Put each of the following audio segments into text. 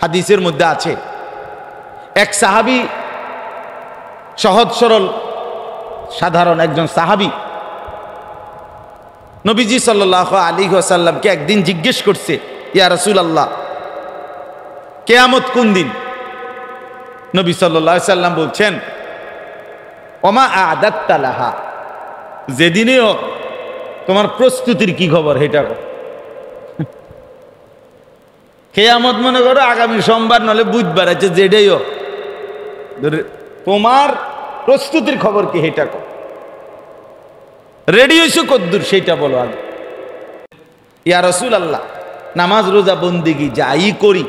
হাদিসের মধ্যে আছে, এক সাহাবী, সহজ সরল সাধারণ একজন সাহাবী নবীজি সাল্লাল্লাহু আলাইহি ওয়াসাল্লামকে একদিন জিজ্ঞেস করছে, ইয়া রাসূলুল্লাহ, কিয়ামত কোন দিন? নবী সাল্লাল্লাহু আলাইহি ওয়াসাল্লাম বলছেন, ওমা আ'দাত্তা লাহা, যেদিনই হোক তোমার প্রস্তুতির কি খবর এটা কর। কিয়ামত মনে করো আগামী সোমবার নলে বুধবার আছে, যেটাই হোক তোমার প্রস্তুতির খবর কি এটা কর। রেডি হইছো কদ্দুর সেইটা বলো আগে। ইয়া রাসূলুল্লাহ, নামাজ রোজা বন্দেগী যাই করি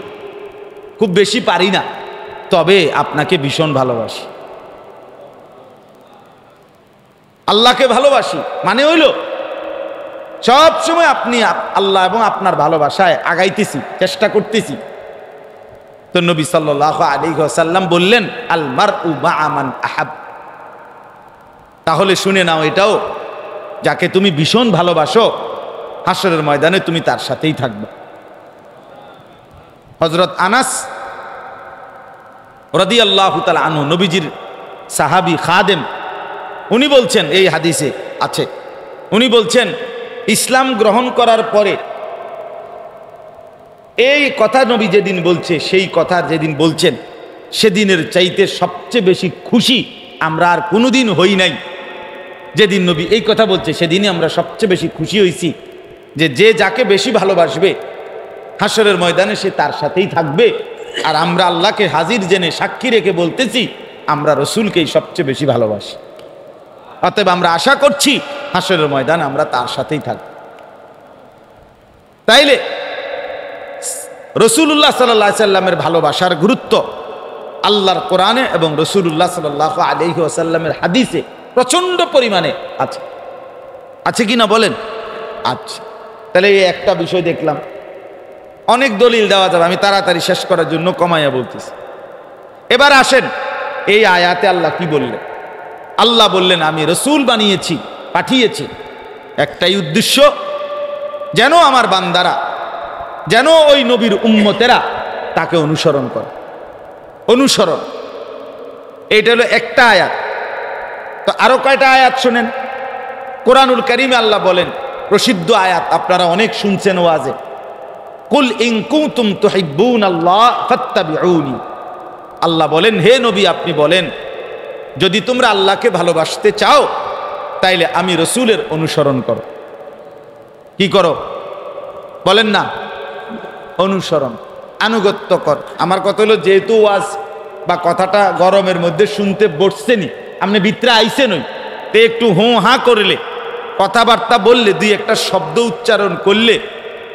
খুব বেশি পারি না, তবে আপনাকে ভীষণ ভালোবাসি। আল্লাহকে ভালোবাসি মানে হইল সব সময় আপনি আল্লাহ এবং আপনার ভালোবাসায় আগাইতেছি, চেষ্টা করতেছি। তো নবী সাল্লাল্লাহু আলাইহি ওয়াসাল্লাম বললেন, আল মারউ মা'a মান আহাব। তাহলে শুনে নাও এটাও, যাকে তুমি ভীষণ ভালোবাসো হাসরের ময়দানে তুমি তার সাথেই থাকবে। হযরত আনাস রাদিয়াল্লাহু তাআলা আনহু, নবীজির সাহাবী খাদেম, উনি বলছেন, এই হাদিসে আছে, উনি বলছেন ইসলাম গ্রহণ করার পরে এই কথা নবী যেদিন বলছে, সেই কথা যেদিন বলছেন সেদিনের চাইতে সবচেয়ে বেশি খুশি আমরা আর কোনোদিন হই নাই। যেদিন নবী এই কথা বলছে সেদিনই আমরা সবচেয়ে বেশি খুশি হয়েছি যে যে যাকে বেশি ভালোবাসবে হাসরের ময়দানে সে তার সাথেই থাকবে। আর আমরা আল্লাহকে হাজির জেনে সাক্ষী রেখে বলতেছি আমরা রসুলকেই সবচেয়ে বেশি ভালোবাসি। অতএব আমরা আশা করছি হাসরের ময়দানে আমরা তার সাথেই থাকব। তাইলে রাসূলুল্লাহ সাল্লাল্লাহু আলাইহি সাল্লামের ভালোবাসার গুরুত্ব আল্লাহর কোরআনে এবং রাসূলুল্লাহ সাল্লাল্লাহু আলাইহি ওয়াসাল্লামের হাদিসে প্রচন্ড পরিমাণে আছে। আছে কি না বলেন? আচ্ছা, তাহলে এই একটা বিষয় দেখলাম। অনেক দলিল দেওয়া যাবে, আমি তাড়াতাড়ি শেষ করার জন্য কমাইয়া বলতেছি। এবার আসেন এই আয়াতে আল্লাহ কি বললেন। আল্লাহ বললেন, আমি রসুল বানিয়েছি, পাঠিয়েছি একটাই উদ্দেশ্য, যেন আমার বান্দারা, যেন ওই নবীর উম্মতেরা তাকে অনুসরণ করে। অনুসরণ, এইটা হলো একটা আয়াত। তো আরো কয়টা আয়াত শুনেন। কোরআনুল কারীমে আল্লাহ বলেন, প্রসিদ্ধ আয়াত আপনারা অনেক শুনছেন ওয়াজে, কুল ইন কুনতুম তুহিব্বুনাল্লাহ ফাত্তাবিউনি। আল্লাহ বলেন, হে নবী আপনি বলেন, যদি তোমরা আল্লাহকে ভালোবাসতে চাও তাইলে আমি রসুলের অনুসরণ করো। কি করো বলেন না? অনুসরণ, আনুগত্য কর। আমার কথা হলো, যেহেতু ওয়াজ বা কথাটা গরমের মধ্যে শুনতে বসছেনি, আপনি ভিতরে আইসেনই, তো একটু হুঁ হাঁ করলে, কথাবার্তা বললে, দুই একটা শব্দ উচ্চারণ করলে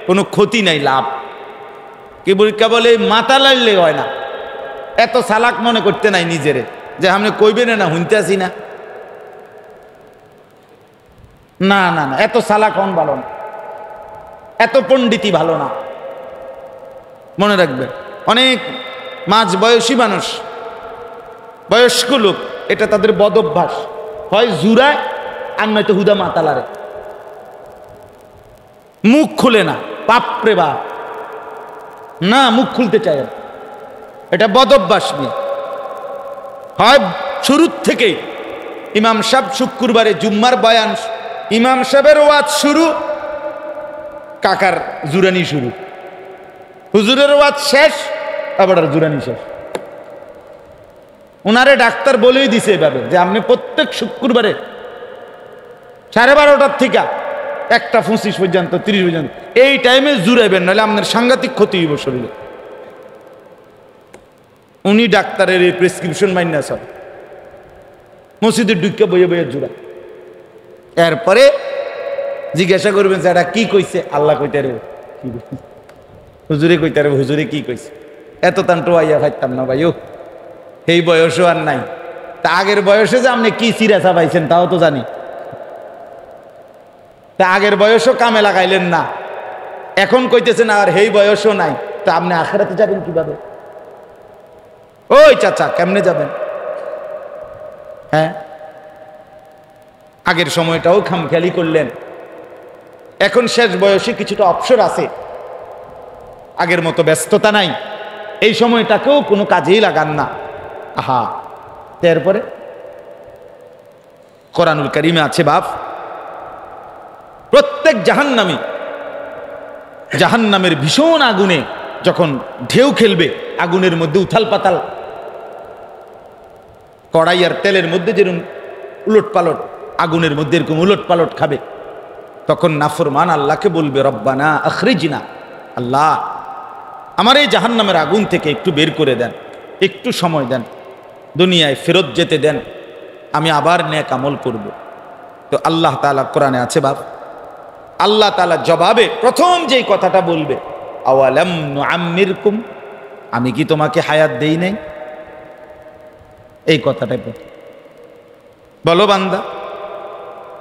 কোনো ক্ষতি নাই, লাভ। কেবল এই মাথা লাড়লে হয় না, এত চালাক মনে করতে নাই নিজেরে যে আপনি কইবেন না শুনতে আসি না। না না না, এত চালাক হন ভালো না, এত পণ্ডিতি ভালো না। মনে রাখবেন, অনেক মাঝ বয়সী মানুষ, বয়স্ক লোক, এটা তাদের বদ অভ্যাস, হয় জুরায় আর নয়তো হুদা মাতালারে, মুখ খুলে না। বাপরে বাপ, না মুখ খুলতে চায়, এটা বদ অভ্যাস নিয়ে। হয় শুরুর থেকেই ইমাম সাহেব শুক্রবারে জুম্মার বয়ান, ইমাম সাহেবের ওয়াজ শুরু, কাকার জুরানি শুরু, হুজুরের ওয়াজ শেষ, আবার জুরানি শেষ। ওনারে ডাক্তার বলেই দিছে এভাবে যে আপনি প্রত্যেক শুক্রবারে 12:30 থেকে 1:25 পর্যন্ত, 30 পর্যন্ত এই টাইমে জুড়াইবেন, নাহলে আপনার সাংঘাতিক ক্ষতি হইব শরীরে। উনি ডাক্তারের এই প্রেসক্রিপশন মাইনা সব মসজিদের ঢুকে বইয়ে বইয়ে জুড়া। এরপরে জিজ্ঞাসা করবেন যে এটা কি কইছে, আল্লাহ কইতারে, হুজুরে কইতারে, হুজুরে কি কইছে। এত তান্টো আইয়া খাইতাম না ভাইও, এই বয়সও আর নাই। তা আগের বয়সে যে আপনি কি চিরাচা পাইছেন তাও তো জানি। তা আগের বয়সও কামে লাগাইলেন না, এখন কইতেছেন আর এই বয়সও নাই, তা আপনি আখিরাতে যাবেন কিভাবে? ওই চাচা কেমনে যাবেন? হ্যাঁ, আগের সময়টাও খামখেয়ালি করলেন, এখন শেষ বয়সে কিছুটা অবসর আছে, আগের মতো ব্যস্ততা নাই, এই সময়টাকেও কোনো কাজেই লাগান না। আহা, এরপরে কোরআনুল কারীমে আছে বাপ, প্রত্যেক জাহান্নামের ভীষণ আগুনে যখন ঢেউ খেলবে, আগুনের মধ্যে উথাল পাতাল, কড়াই আর তেলের মধ্যে যেরকম উলট পালট, আগুনের মধ্যে এরকম উলট পালট খাবে, তখন নাফরমান আল্লাহকে বলবে, রব্বানা আখরিজনা, আল্লাহ আমার এই জাহান্নামের আগুন থেকে একটু বের করে দেন, একটু সময় দেন, দুনিয়ায় ফেরত যেতে দেন, আমি আবার নেক আমল করব। তো আল্লাহ তাআলা কোরআনে আছে বাপ, আল্লাহ তাআলা জবাবে প্রথম যেই কথাটা বলবে, আওয়ালাম নুআম্মিরকুম, আমি কি তোমাকে হায়াত দেই নাই? এই কথাটাই বলো বান্দা,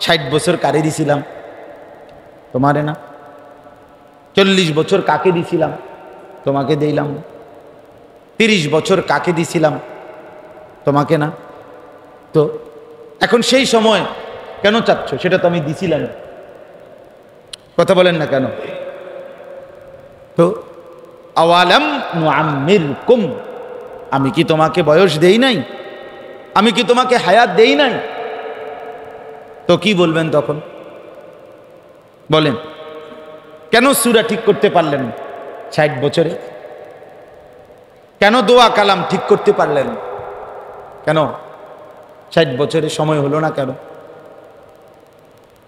60 বছর কারে দিছিলাম? তোমারে না। 40 বছর কাকে দিছিলাম? তোমাকে দিলাম। 30 বছর কাকে দিছিলাম? তোমাকে না। তো এখন সেই সময় কেন চাচ্ছ? সেটা তো আমি দিছিলাম। কথা বলেন না কেন? তো আওয়ালাম নুআম্মিরকুম, আমি কি তোমাকে বয়স দেই নাই? আমি কি তোমাকে হায়াত দেই নাই? তো কি বলবেন তখন? বলেন, কেন সূরা ঠিক করতে পারলেন 60 বছরে? কেন দোয়া কালাম ঠিক করতে পারলেন? কেন 60 বছরে সময় হলো না কেন?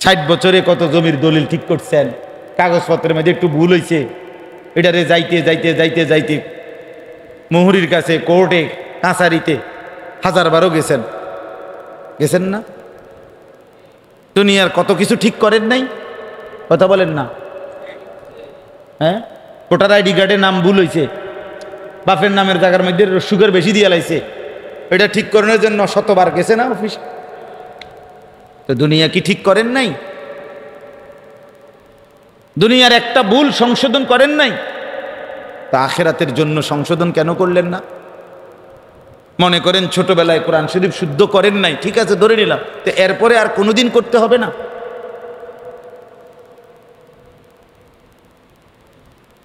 60 বছরে কত জমির দলিল ঠিক করছেন, কাগজপত্রের মধ্যে একটু ভুল হয়েছে, এটারে যাইতে যাইতে যাইতে যাইতে মুহুরির কাছে, কোর্টে, কাছারিতে 1000 বারও গেছেন না? দুনিয়ার কত কিছু ঠিক করেন নাই? কথা বলেন না। হ্যাঁ, ভোটার আইডি কার্ডে নাম ভুল হয়েছে, বাপের নামের জায়গার মধ্যে সুগার বেশি দিয়ে লাইছে, এটা ঠিক করানোর জন্য 100 বার গেছে না অফিস? তো দুনিয়া কি ঠিক করেন নাই? দুনিয়ার একটা ভুল সংশোধন করেন নাই? তা আখিরাতের জন্য সংশোধন কেন করলেন না? মনে করেন ছোটবেলায় কোরআন শরীফ শুদ্ধ করেন নাই, ঠিক আছে ধরে নিলাম, তো এরপরে আর কোনোদিন করতে হবে না?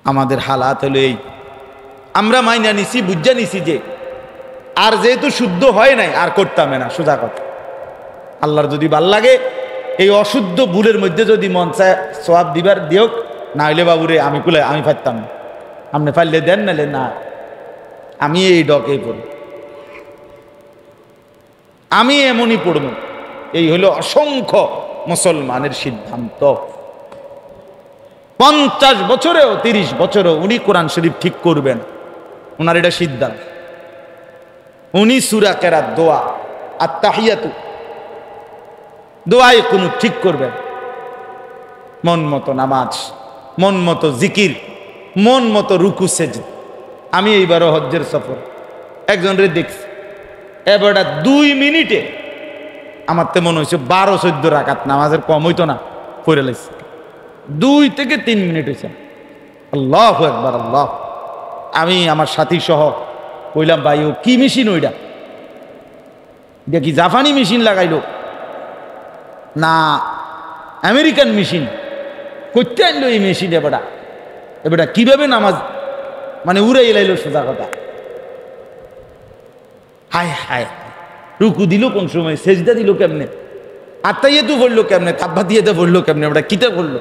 আমাদের হালাত হলো এই, আমরা মাইনা নিছি, বুঝা নিছি যে আর যেহেতু শুদ্ধ হয় নাই আর করতাম না। সোজা কথা, আল্লাহর যদি ভাল লাগে এই অশুদ্ধ ভুলের মধ্যে যদি মন চায় সওয়াব দিবার দিওক, না হইলে বাবুরে আমি কুলে আমি পারতাম না, আপনি পারলে দেন, নালে না, আমি এই ডকেই পড়ব, আমি এমনই পড়ব। এই হলো অসংখ্য মুসলমানের সিদ্ধান্ত। 50 বছরেও 30 বছরেও উনি কোরআন শরীফ ঠিক করবেন, ওনার এটা সিদ্ধান্ত। উনি সূরা কেরাত, দোয়া, আত-তাহিয়াতু, দোয়ায় কুনুত ঠিক করবেন, মন মতো নামাজ, মন মতো জিকির, মন মতো রুকু সেজদা। আমি এইবারও হজ্জের সফর একজনরে দেখছি, এবারটা 2 মিনিটে আমার তো মনে হয়েছে 12-14 রাকাত নামাজের কম হইতো না, পড়ে লাইছে। 2 থেকে 3 মিনিট হয়েছে। আল্লাহু আকবার, আল্লাহ। আমি আমার সাথী সহ কইলাম, ভাই ও কি মেশিন? ওইটা কি জাপানি মেশিন লাগাইলো না আমেরিকান মেশিন? করতে আনলো এই মেশিন? এবারটা কিভাবে নামাজ মানে উড়ে এলাইলো? সোজা কথা, হায় হায়, রুকু দিল কোন সময়, সেজদা দিল কেমনে, আত্মাইয়াতু বললো কেমনে, তাব্বা দিয়ে তো বললো কেমনে, ওটা কিতা করলো?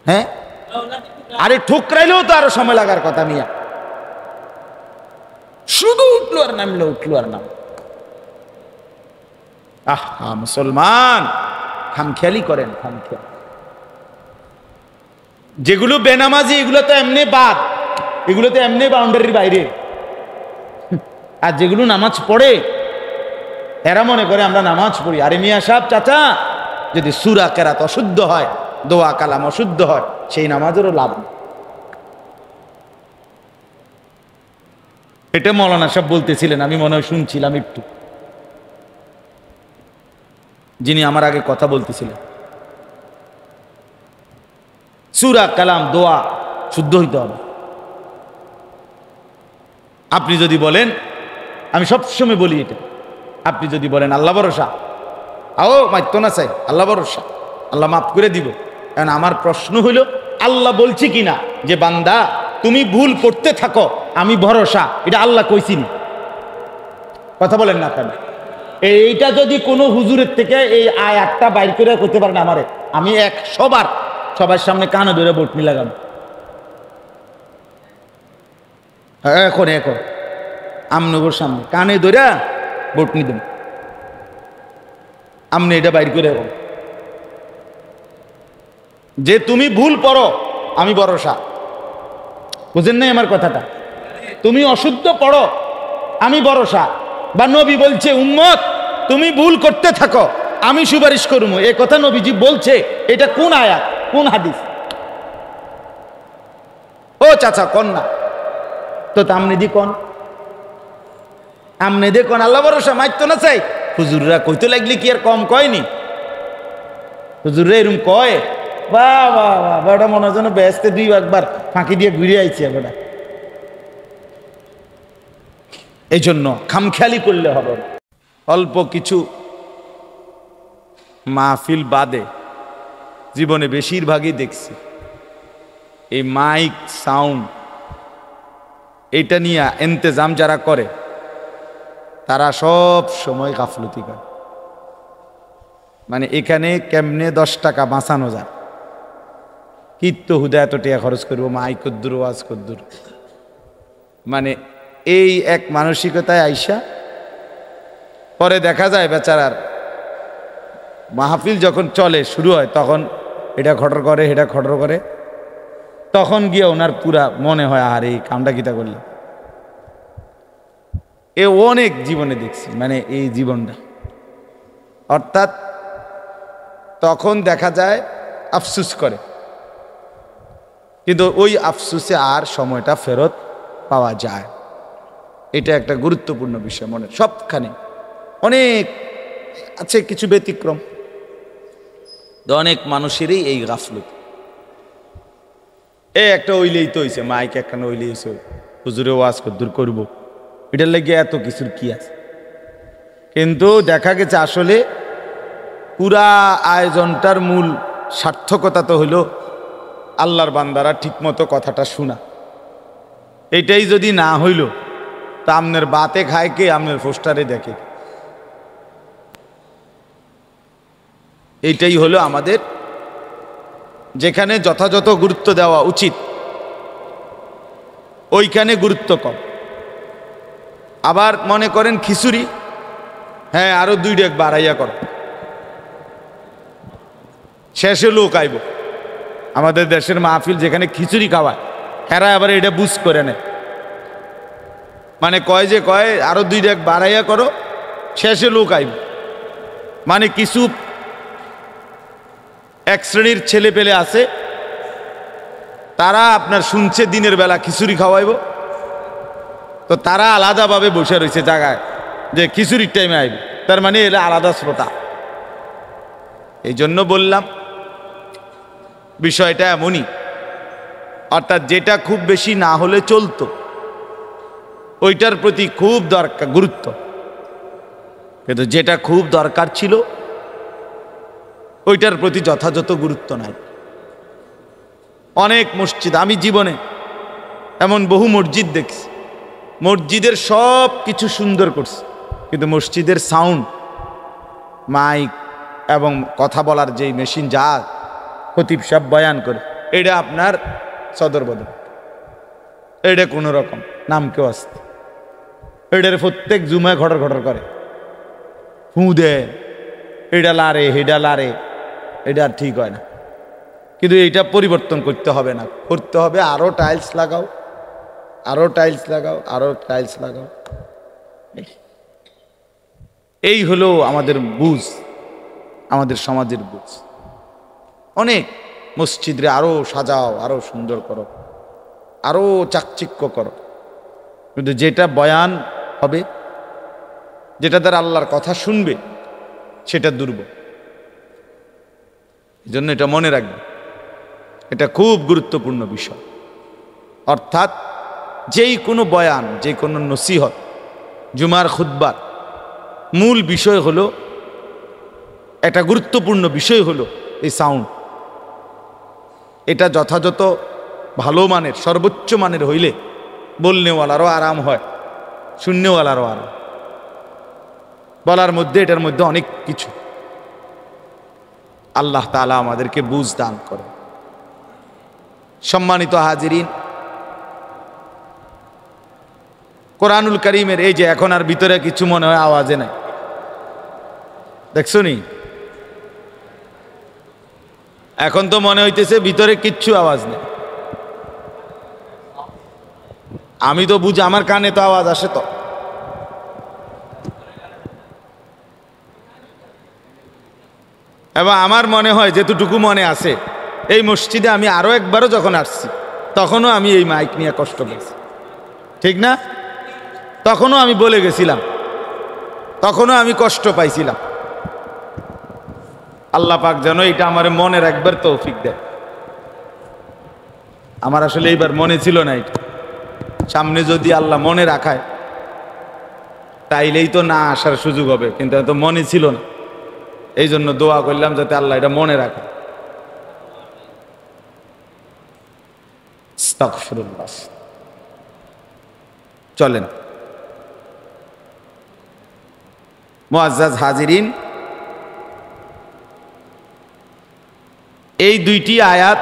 হ্যাঁ, আরে ঠোকরাইলেও তো আরো সময় লাগার কথা। মিয়া শুধু উঠলো আর নামলো, উঠলো আর নাম। আহা মুসলমান, খামখেয়ালি করেন, খামখেয়ালি। যেগুলো বেনামাজি এগুলো তো এমনি বাদ, এগুলো তো এমনি বাউন্ডারির বাইরে। আর যেগুলো নামাজ পড়ে এরা মনে করে আমরা নামাজ পড়ি। আরে মিয়া সাহেব, চাচা, যদি সূরা কেরাত অশুদ্ধ হয়, দোয়া কালাম অশুদ্ধ হয়, সেই নামাজেরও লাভ নেই। এটা মৌলানা সাহেব বলতেছিলেন, আমি মনে হয় শুনছিলাম একটু, যিনি আমার আগে কথা বলতেছিলেন। সূরা কালাম দোয়া শুদ্ধ হইতে হবে। আপনি যদি বলেন, আমি সবসময় বলি এটা, আপনি যদি বলেন আল্লাহ ভরসা, আও মাইতো না চাই, আল্লাহ ভরসা, আল্লাহ মাফ করে দিব। কারণ আমার প্রশ্ন হইল, আল্লাহ বলছি কিনা যে বান্দা তুমি ভুল করতে থাকো আমি ভরসা, এটা আল্লাহ কইছিনি। কথা বলেন না কেন? এইটা যদি কোনো হুজুরের থেকে এই আয়াতটা বাইর করে করতে পারেন আমারে, আমি সবার সামনে কানে ধরে বটনি লাগাবো। এখন আমনগর সামনে কানে ধরে বটনি দেব, আমনে এটা বাইর করে এখন যে তুমি ভুল পড়ো আমি ভরসা। বুঝেন নাই আমার কথাটা? তুমি অশুদ্ধ পড়ো আমি ভরসা। বা নবী বলছে উম্মত তুমি ভুল করতে থাকো আমি সুপারিশ করবো, এ কথা নবীজি বলছে। এটা কোন আয়াত, কোন হাদিস? ও চাচা কন না তো, আমনে দি কন, আমনে দে কন। আল্লাহ ভরসা মাইতো না চাই। হুজুররা কইতে লাগলি কি আর কম কয়নি? হুজুররা এরম কয়, বাহ বাহ বাহ, বেটা মনে হয় যেন ব্যস্তে দুই একবার ফাঁকি দিয়ে ঘুরে আইছে বেটা। এই জন্য খামখেয়ালি করলে হবে না। অল্প কিছু মাহফিল বাদে জীবনে বেশিরভাগই দেখছি এই মাইক সাউন্ড এইটা নিয়ে ইন্তেজাম যারা করে তারা সব সময় গাফলতি করে। মানে এখানে কেমনে 10 টাকা বাঁচানো যায়, কীর্ত হুদা এত টাকা খরচ করবো, মাইক কদ্দুর ওয়াজ কদ্দুর, মানে এই এক মানসিকতায় আইসা পরে দেখা যায় বেচারার মাহফিল যখন চলে শুরু হয় তখন এটা খটর করে এটা খটর করে, তখন গিয়ে ওনার পুরা মনে হয় আর এই কামটা কিতা করলে। এ অনেক জীবনে দেখছি, মানে এই জীবনটা অর্থাৎ তখন দেখা যায় আফসুস করে, কিন্তু ওই আফসুসে আর সময়টা ফেরত পাওয়া যায়। এটা একটা গুরুত্বপূর্ণ বিষয়। মনে সবখানে অনেক আছে কিছু ব্যতিক্রম, অনেক মানুষেরই এই গাফলত। একটা ওইলেই তো হইছে, মাইক একখানে ওইলেই হইছে, হুজুরে ওয়াজ কদ্দুর করব, এটার লাগে এত কিছুর কি আছে। কিন্তু দেখা গেছে আসলে পুরা আয়োজনটার মূল সার্থকতা তো হইল আল্লাহর বান্দারা ঠিকমতো কথাটা শোনা। এটাই যদি না হইল তা আমনের বাতে খায় কে, আমনের পোস্টারে দেখে। এইটাই হলো আমাদের যেখানে যথাযথ গুরুত্ব দেওয়া উচিত ওইখানে গুরুত্ব কম। আবার মনে করেন খিচুড়ি, হ্যাঁ আরো 2 ডেক বাড়াইয়া করো, শেষে লোক আইব। আমাদের দেশের মাহফিল যেখানে খিচুড়ি খাওয়ায় হেরা আবার এটা বুঝ করে নেয়, মানে কয় যে কয় আরো 2 ডেক বাড়াইয়া করো, শেষে লোক আইব। মানে কিছু এক শ্রেণীর ছেলে পেলে আছে তারা আপনার শুনছে দিনের বেলা খিচুড়ি খাওয়াইব, তো তারা আলাদাভাবে বসে রয়েছে জায়গায় যে খিচুড়ির টাইমে আইব, তার মানে এরা আলাদা শ্রোতা। এই জন্য বললাম বিষয়টা এমনই, অর্থাৎ যেটা খুব বেশি না হলে চলতো ওইটার প্রতি খুব দরকার গুরুত্ব, কিন্তু যেটা খুব দরকার ছিল ওইটার প্রতি যথাযথ গুরুত্ব নাই। অনেক মসজিদ, আমি জীবনে এমন বহু মসজিদ দেখছি, মসজিদের সব কিছু সুন্দর করছে, কিন্তু মসজিদের সাউন্ড, মাইক এবং কথা বলার যেই মেশিন যা খতিব সাহেব বয়ান করে, এটা আপনার সদর বদর, এটা কোনো রকম নাম কেউ আসতে, এটার প্রত্যেক জুমায় ঘটর ঘটর করে, ফু দেয়, এটা লারে হেডা লারে, এটা আর ঠিক হয় না। কিন্তু এইটা পরিবর্তন করতে হবে না, করতে হবে আরো টাইলস লাগাও, আরো টাইলস লাগাও, আরো টাইলস লাগাও। এই হলো আমাদের বুঝ, আমাদের সমাজের বুঝ। অনেক মসজিদে আরো সাজাও, আরো সুন্দর করো, আরো চাকচিক্য করো, কিন্তু যেটা বয়ান হবে, যেটা দ্বারা আল্লাহর কথা শুনবে, সেটা দুর্বল। এই জন্য এটা মনে রাখবে, এটা খুব গুরুত্বপূর্ণ বিষয়। অর্থাৎ যেই কোনো বয়ান, যে কোনো নসিহত, জুমার খুতবার মূল বিষয় হলো, একটা গুরুত্বপূর্ণ বিষয় হলো এই সাউন্ড। এটা যথাযথ ভালো মানের সর্বোচ্চ মানের হইলে বলনেওয়ালারও আরাম হয়, শূন্যওয়ালারও আরাম। বলার মধ্যে এটার মধ্যে অনেক কিছু। আল্লাহ তাআলা আমাদেরকে বুঝ দান করে। সম্মানিত হাজিরিন, কোরআনুল কারীমের এই যে এখন আর ভিতরে কিছু মনে হয় আওয়াজে নাই, দেখছো নি? এখন তো মনে হইতেছে ভিতরে কিচ্ছু আওয়াজ নেই। আমি তো বুঝি আমার কানে তো আওয়াজ আসে তো। এবং আমার মনে হয় যেতটুকু মনে আছে, এই মসজিদে আমি আরো একবারও যখন আসছি তখনও আমি এই মাইক নিয়ে কষ্ট পেয়েছি, ঠিক না? তখনও আমি বলে গেছিলাম, তখনও আমি কষ্ট পাইছিলাম। আল্লাহ পাক যেন এটা আমার মনে রাখবার তৌফিক দেয়। আমার আসলে এইবার মনে ছিল না এটা, সামনে যদি আল্লাহ মনে রাখায় তাইলেই তো না আসার সুযোগ হবে, কিন্তু এত মনে ছিল না। এই জন্য দোয়া করলাম যাতে আল্লাহ এটা মনে রাখে। আস্তাগফিরুল্লাহ। চলেন মুআজ্জাজ হাজিরিন, এই দুইটি আয়াত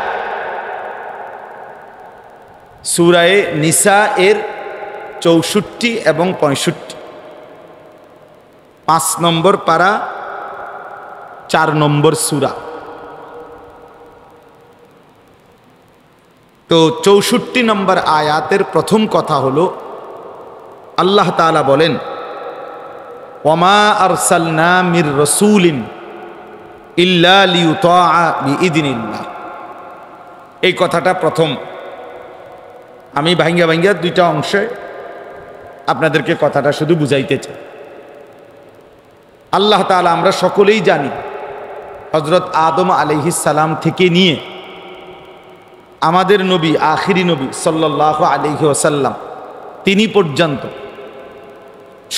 সূরা নিসা এর ৬৪ এবং ৬৫, ৫ নম্বর পারা, ৪ নম্বর সূরা। তো ৬৪ নম্বর আয়াতের প্রথম কথা হলো আল্লাহ তাআলা বলেন, ওয়ামা আরসালনা মির রাসূলিন ইল্লা লিইউতাআ বিইذনিল্লাহ। এই কথাটা প্রথম। আমি ভাঙ্গা ভাঙ্গা দুইটা অংশে আপনাদেরকে কথাটা শুধু বুঝাইতে চাই। আল্লাহ তাআলা আমরা সকলেই জানি হযরত আদম আলাইহিস সালাম থেকে নিয়ে আমাদের নবী আখিরি নবী সাল্লাল্লাহু আলাইহি ওয়াসাল্লাম তিনি পর্যন্ত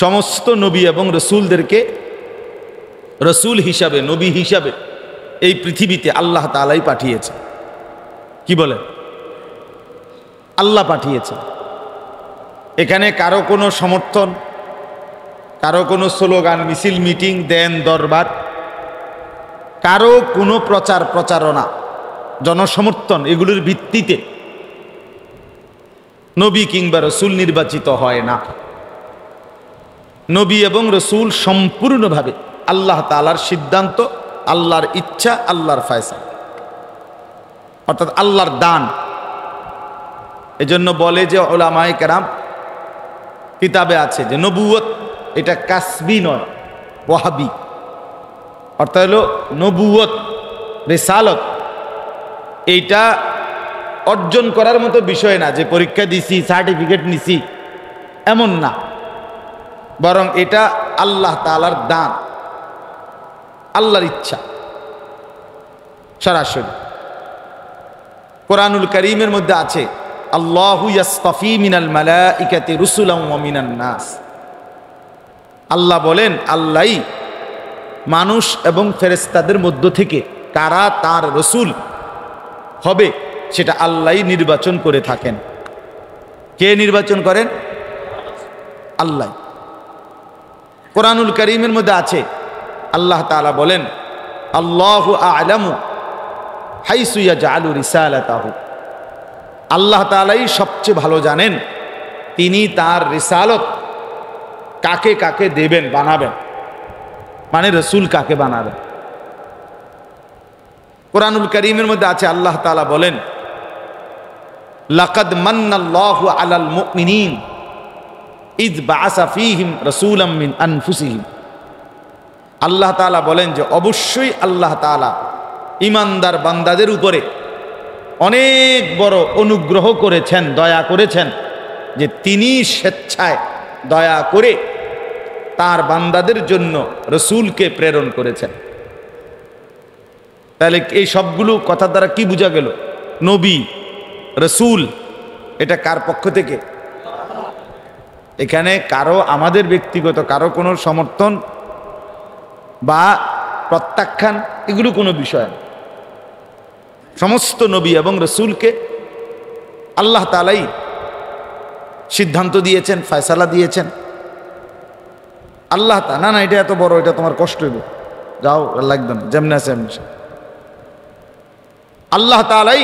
সমস্ত নবী এবং রসুলদেরকে রসুল হিসাবে, নবী হিসাবে এই পৃথিবীতে আল্লাহ তাআলাই পাঠিয়েছে। কি বলে? আল্লাহ পাঠিয়েছে। এখানে কারো কোনো সমর্থন, কারো কোনো স্লোগান, মিছিল, মিটিং, দেন দরবার, কারো কোনো প্রচার প্রচারণা, জনসমর্থন, এগুলোর ভিত্তিতে নবী কিংবা রসুল নির্বাচিত হয় না। নবী এবং রসুল সম্পূর্ণভাবে আল্লাহ তাআলার সিদ্ধান্ত, আল্লাহর ইচ্ছা, আল্লাহর ফয়সালা, অর্থাৎ আল্লাহর দান। এজন্য বলে যে উলামায়ে কেরাম কিতাবে আছে যে নবুয়ত এটা কাসবি নয়, ওয়াহাবি। অর্থাৎ হলো নবুয়ত, রিসালত এইটা অর্জন করার মতো বিষয় না যে পরীক্ষা দিছি, সার্টিফিকেট নিছি, এমন না। বরং এটা আল্লাহ তাআলার দান, আল্লাহর ইচ্ছা সরাসরি। কোরআনুল কারীমের মধ্যে আছে আল্লাহু ইয়াসতাফি মিনাল মালাইকাতি রুসুলাম ওয়া মিনান নাস। আল্লাহ বলেন আল্লাহই মানুষ এবং ফেরেশতাদের মধ্য থেকে কারা তার রসুল হবে সেটা আল্লাহই নির্বাচন করে থাকেন। কে নির্বাচন করেন? আল্লাহ। কোরআনুল কারীমের মধ্যে আছে আল্লাহ তাআলা বলেন আল্লাহু আ'লামু হাইসু ইয়াজআলু রিসালাতাহু। আল্লাহ তাআলাই সবচেয়ে ভালো জানেন তিনি তার রিসালত কাকে কাকে দেবেন, বানাবেন, মানে রসুল কাকে বানাবেন। কোরআনুল কারীমের মধ্যে আছে আল্লাহ তাআলা বলেন লাকাদ মান্নাল্লাহু আলাল মুমিনিন ইয বাআসা ফীহিম রাসূলাম মিন আনফুসিহিম। আল্লাহ তাআলা বলেন যে অবশ্যই আল্লাহ তাআলা ঈমানদার বান্দাদের উপরে অনেক বড় অনুগ্রহ করেছেন, দয়া করেছেন, যে তিনি স্বেচ্ছায় দয়া করে তার বান্দাদের জন্য রসুলকে প্রেরণ করেছেন। তাহলে এই সবগুলো কথার দ্বারা কি বোঝা গেল? নবী, রসুল এটা কার পক্ষ থেকে? এখানে কারো, আমাদের ব্যক্তিগত কারো কোনো সমর্থন বা প্রত্যাখ্যান এগুলো কোনো বিষয় না। সমস্ত নবী এবং রসুলকে আল্লাহ তাআলাই সিদ্ধান্ত দিয়েছেন, ফয়সালা দিয়েছেন। আল্লাহ না না এটা এত বড়, এটা তোমার কষ্ট হইব, যাও লাগবে না, যেমনি আছে এমনি। আল্লাহ তাআলাই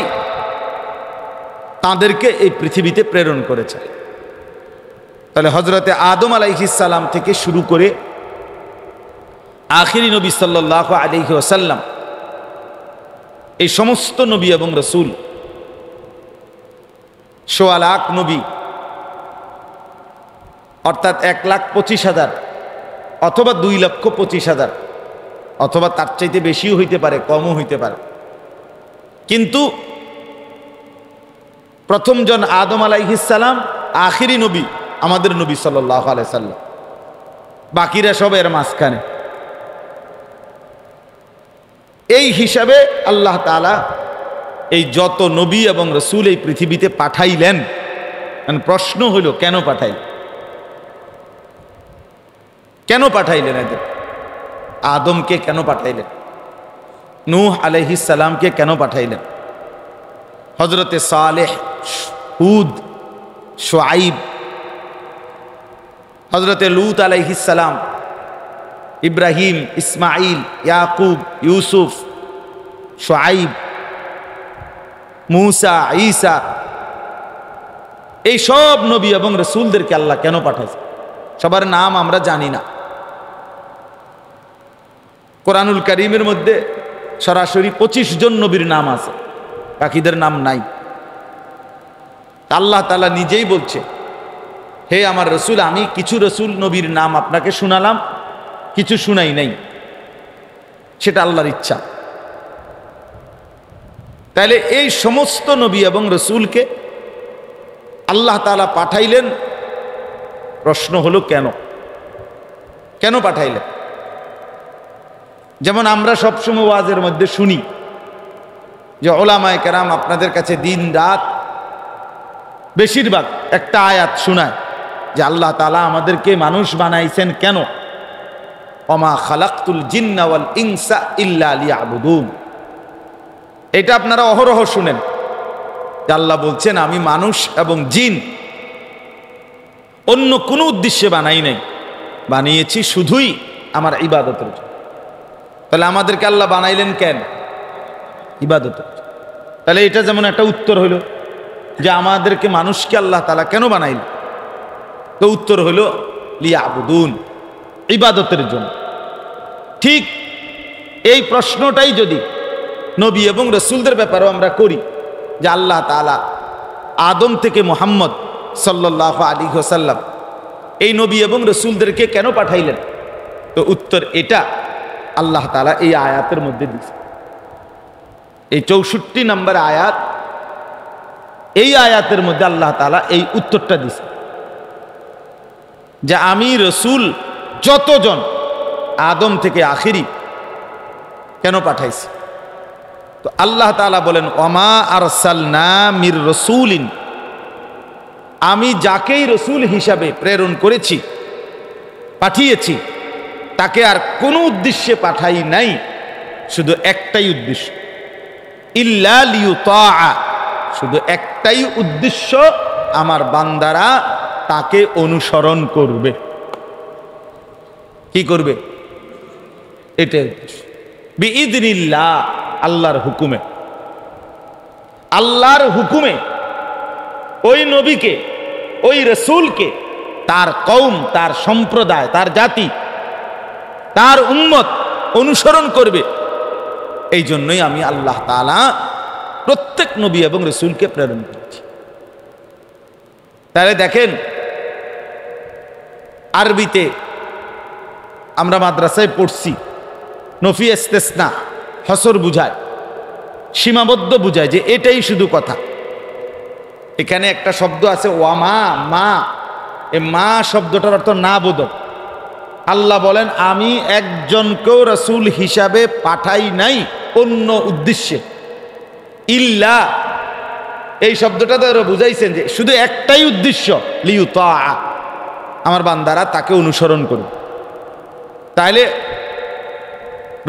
তাদেরকে এই পৃথিবীতে প্রেরণ করেছে। তাহলে হযরতে আদম আলাইহিস সালাম থেকে শুরু করে আখিরি নবী সাল্লাল্লাহু আলাইহি ওয়াসাল্লাম, এই সমস্ত নবী এবং রাসূল, ১৬ লাখ নবী, অর্থাৎ ১,২৫,০০০ অথবা ২,২৫,০০০ অথবা তার চাইতে বেশিও হইতে পারে, কমও হইতে পারে। কিন্তু প্রথম জন আদম আলাইহিস সালাম, আখিরি নবী আমাদের নবী সাল্লাল্লাহু আলাইহি সাল্লাম, বাকিরা সব এর মাঝখানে। এই হিসাবে আল্লাহ তাআলা এই যত নবী এবং রাসূল এই পৃথিবীতে পাঠাইলেন, প্রশ্ন হইল কেন পাঠাইলেন? কেন পাঠাইলেন? এদের আদমকে কেন পাঠাইলেন? নূহ আলাইহিস সালামকে কেন পাঠাইলেন? হযরতে সালেহ, হুদ, শুআইব, হযরতে লূত আলাইহিস সালাম, ইব্রাহিম, ইসমাইল, ইয়াকুব, ইউসুফ, শুআইব, মূসা, ঈসা, এই সব নবী এবং রাসূলদেরকে আল্লাহ কেন পাঠাইছে? সবার নাম আমরা জানি না। কোরআনুল কারীমের মধ্যে সরাসরি ২৫ জন নবীর নাম আছে, বাকিদের নাম নাই। আল্লাহ তাআলা নিজেই বলছে, হে আমার রাসূল, আমি কিছু রাসূল নবীর নাম আপনাকে শোনালাম, কিছু শুনাই নাই, সেটা আল্লাহর ইচ্ছা। তাহলে এই সমস্ত নবী এবং রাসূলকে আল্লাহ তাআলা পাঠাইলেন। প্রশ্ন হলো কেন? কেন পাঠাইলেন? যেমন আমরা সবসময় ওয়াজের মধ্যে শুনি যে উলামায়ে কেরাম আপনাদের কাছে দিন রাত বেশিরভাগ একটা আয়াত শোনায় যে আল্লাহ তাআলা আমাদেরকে মানুষ বানাইছেন কেন? ওমা খালাকতুল জিন্না ওয়াল ইনসা ইল্লা লিয়াবুদুন। এটা আপনারা অহরহ শুনেন যে আল্লাহ বলছেন আমি মানুষ এবং জিন অন্য কোনো উদ্দেশ্যে বানাই নাই, বানিয়েছি শুধুই আমার ইবাদতের জন্য। তাহলে আমাদেরকে আল্লাহ বানাইলেন কেন? ইবাদতের। তাহলে এটা যেমন একটা উত্তর হইল যে আমাদেরকে মানুষকে আল্লাহ তাআলা কেন বানাইলেন? তো উত্তর হইল লিয়াবুদুন, ইবাদতের জন্য। ঠিক এই প্রশ্নটাই যদি নবী এবং রাসূলদের ব্যাপারেও আমরা করি যে আল্লাহ তাআলা আদম থেকে মুহাম্মদ সাল্লাল্লাহু আলাইহি ওয়াসাল্লাম এই নবী এবং রাসূলদেরকে কেন পাঠাইলেন? তো উত্তর এটা আল্লাহ তাআলা এই আয়াতের মধ্যে দিয়েছে। এই ৬৪ নম্বর আয়াত, এই আয়াতের মধ্যে আল্লাহ তাআলা এই উত্তরটা দিয়েছে যে আমি রাসূল যতজন আদম থেকে আখিরি কেন পাঠাইছি। তো আল্লাহ তাআলা বলেন ওমা আরসালনা মির রাসূলিন, আমি যাকেই রাসূল হিসাবে প্রেরণ করেছি, পাঠিয়েছি, তাকে আর কোনো উদ্দেশ্যে পাঠাই নাই, শুধু একটাই উদ্দেশ্য, ইল্লা লিয়ুতাআ, শুধু একটাই উদ্দেশ্য, আমার বান্দারা তাকে অনুসরণ করবে। কি করবে? এটাই উদ্দেশ্য। বিইذনিল্লাহ, আল্লাহর হুকুমে। আল্লাহর হুকুমে ওই নবীকে, ওই রাসূলকে তার কওম, তার সম্প্রদায়, তার জাতি, তার উম্মত অনুসরণ করবে। এই জন্যই আমি আল্লাহ তাআলা প্রত্যেক নবী এবং রাসূলকে প্রেরণ করেছি। তাহলে দেখেন, আরবিতে আমরা মাদ্রাসায় পড়ছি নফি ইস্তেসনা, হসর বুঝায়, সীমাবদ্ধ বুঝায় যে এটাই শুধু কথা। এখানে একটা শব্দ আছে ওয়ামা, মা। এই মা শব্দটার অর্থ না বোধক। আল্লাহ বলেন আমি একজনকেও রাসূল হিসাবে পাঠাই নাই অন্য উদ্দেশ্যে। ইল্লা, এই শব্দটা দ্বারা বুঝাইছেন যে শুধু একটাই উদ্দেশ্য, লিয়ুতাআ, আমার বান্দারা তাকে অনুসরণ করুন। তাহলে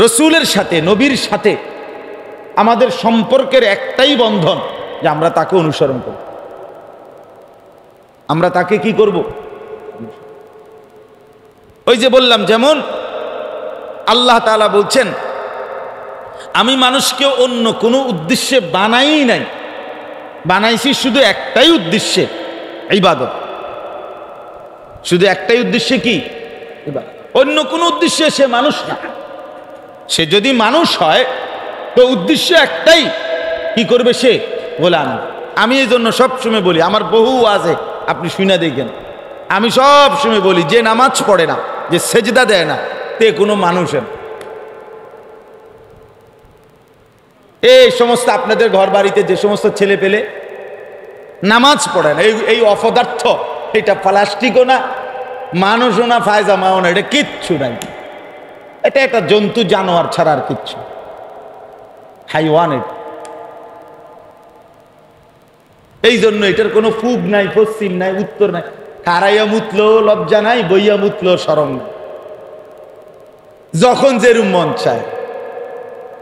রাসূলের সাথে, নবীর সাথে আমাদের সম্পর্কের একটাই বন্ধন যে আমরা তাকে অনুসরণ করি। আমরা তাকে কি করব? ওই যে বললাম, যেমন আল্লাহ তাআলা বলছেন, আমি মানুষকে অন্য কোনো উদ্দেশ্যে বানাই নাই, বানাইছি শুধু একটাই উদ্দেশ্যে, ইবাদত। শুধু একটাই উদ্দেশ্যে, কি? ইবাদত। অন্য কোনো উদ্দেশ্যে সে মানুষ না। সে যদি মানুষ হয় তো উদ্দেশ্য একটাই, কি করবে সে? গোলাম। আমি এই জন্য সবসময় বলি, আমার বহু আছে, আপনি শুনে দেখেন, আমি সব সময় বলি, যে নামাজ পড়ে না, যে সেজদা দেয় না, তে কোনো মানুষের। এই সমস্ত আপনাদের ঘর বাড়িতে যে সমস্ত ছেলে পেলে নামাজ পড়ে না, এই অপদার্থ, এটা প্লাস্টিকও না, মানুষও না, ফায়জামাও না, এটা কিচ্ছু নাই। এটা একটা জন্তু জানোয়ার ছাড়া আর কিচ্ছু, হাইওয়ান। এই জন্য এটার কোনো পূব নাই, পশ্চিম নাই, উত্তর নাই। খারাইয়া মুতলো লজ্জা নাই, বইয়া মুতলো শরম নাই, যখন যেরুম মন চায়।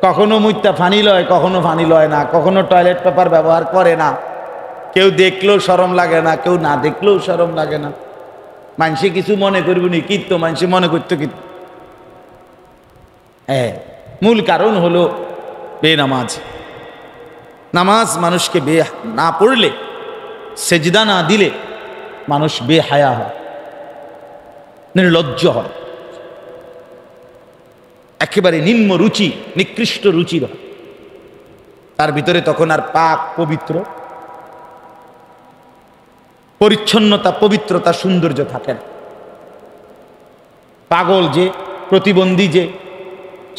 কখনো মুইতা ফানি লয়, কখনো ফানি লয় না, কখনো টয়লেট পেপার ব্যবহার করে না, কেউ দেখলেও শরম লাগে না, কেউ না দেখলেও শরম লাগে না। মানুষে কিছু মনে করবি নি, কিন্তু মানুষে মনে করতো কি? হ্যাঁ, মূল কারণ হলো বেনামাজ। নামাজ মানুষকে না পড়লে, সেজদা না দিলে মানুষ বেহায়া হয়, নির্লজ্জ হয়, একেবারে নিম্ন রুচি, নিকৃষ্ট রুচির হয়। তার ভিতরে তখন আর পাক পবিত্র, পরিচ্ছন্নতা, পবিত্রতা, সৌন্দর্য থাকে না। পাগল যে, প্রতিবন্ধী যে,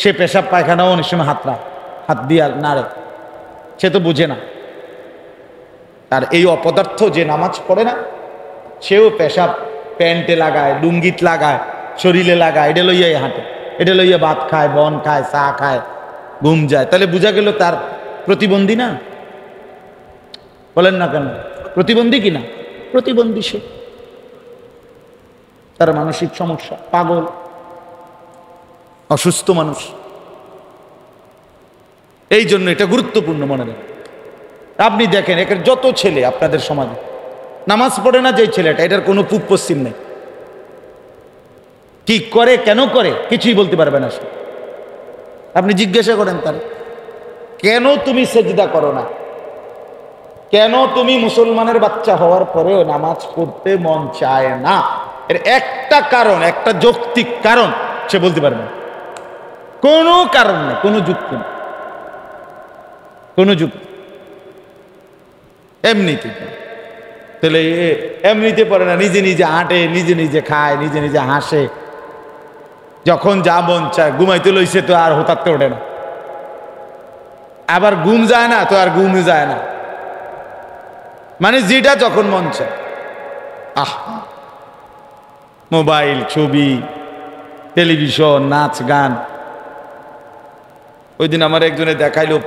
সে পেশাব পায়খানাও অনেক সময় হাত দিয়ে নাড়ে, সে তো বুঝে না। আর এই অপদার্থ যে নামাজ পড়ে না, সেও পেশাব প্যান্টে লাগায়, লুঙ্গিত লাগায়, শরীরে লাগায়, এটা লইয়াই হাঁটে, এটা লইয়া ভাত খায়, বন খায়, চা খায়, ঘুম যায়। তাহলে বোঝা গেল তার প্রতিবন্ধী না? বলেন না কেন? প্রতিবন্ধী কিনা? প্রতিবন্ধী সে, তার মানসিক সমস্যা, পাগল, অসুস্থ মানুষ। এই জন্য এটা গুরুত্বপূর্ণ মনে রাখবেন। আপনি দেখেন, একের যত ছেলে আপনাদের সমাজে নামাজ পড়ে না, যে ছেলেটা, এটার কোনো পূব পশ্চিম নেই। কি করে, কেন করে, কিছুই বলতে পারবে না সে। আপনি জিজ্ঞাসা করেন তার, কেন তুমি সেজদা করো না? কেন তুমি মুসলমানের বাচ্চা হওয়ার পরেও নামাজ পড়তে মন চায় না? এর একটা কারণ, একটা যৌক্তিক কারণ সে বলতে পারবে না। কোনো কারণ নেই, কোনো যুক্তি নেই, কোনো যুক্তি। এমনিতে, তাহলে এমনিতে পড়ে না, নিজে নিজে হাঁটে, নিজে নিজে খায়, নিজে নিজে হাসে, যখন যা মন চায়। ঘুমাইতে লইছে তো আর হতাতে ওঠে না, আবার ঘুম যায় না তো আর ঘুমে যায় না, মানে যেটা যখন মন চায়। মোবাইল, ছবি, টেলিভিশন, নাচ গান। ওই দিন আমার একজনে দেখাইলো,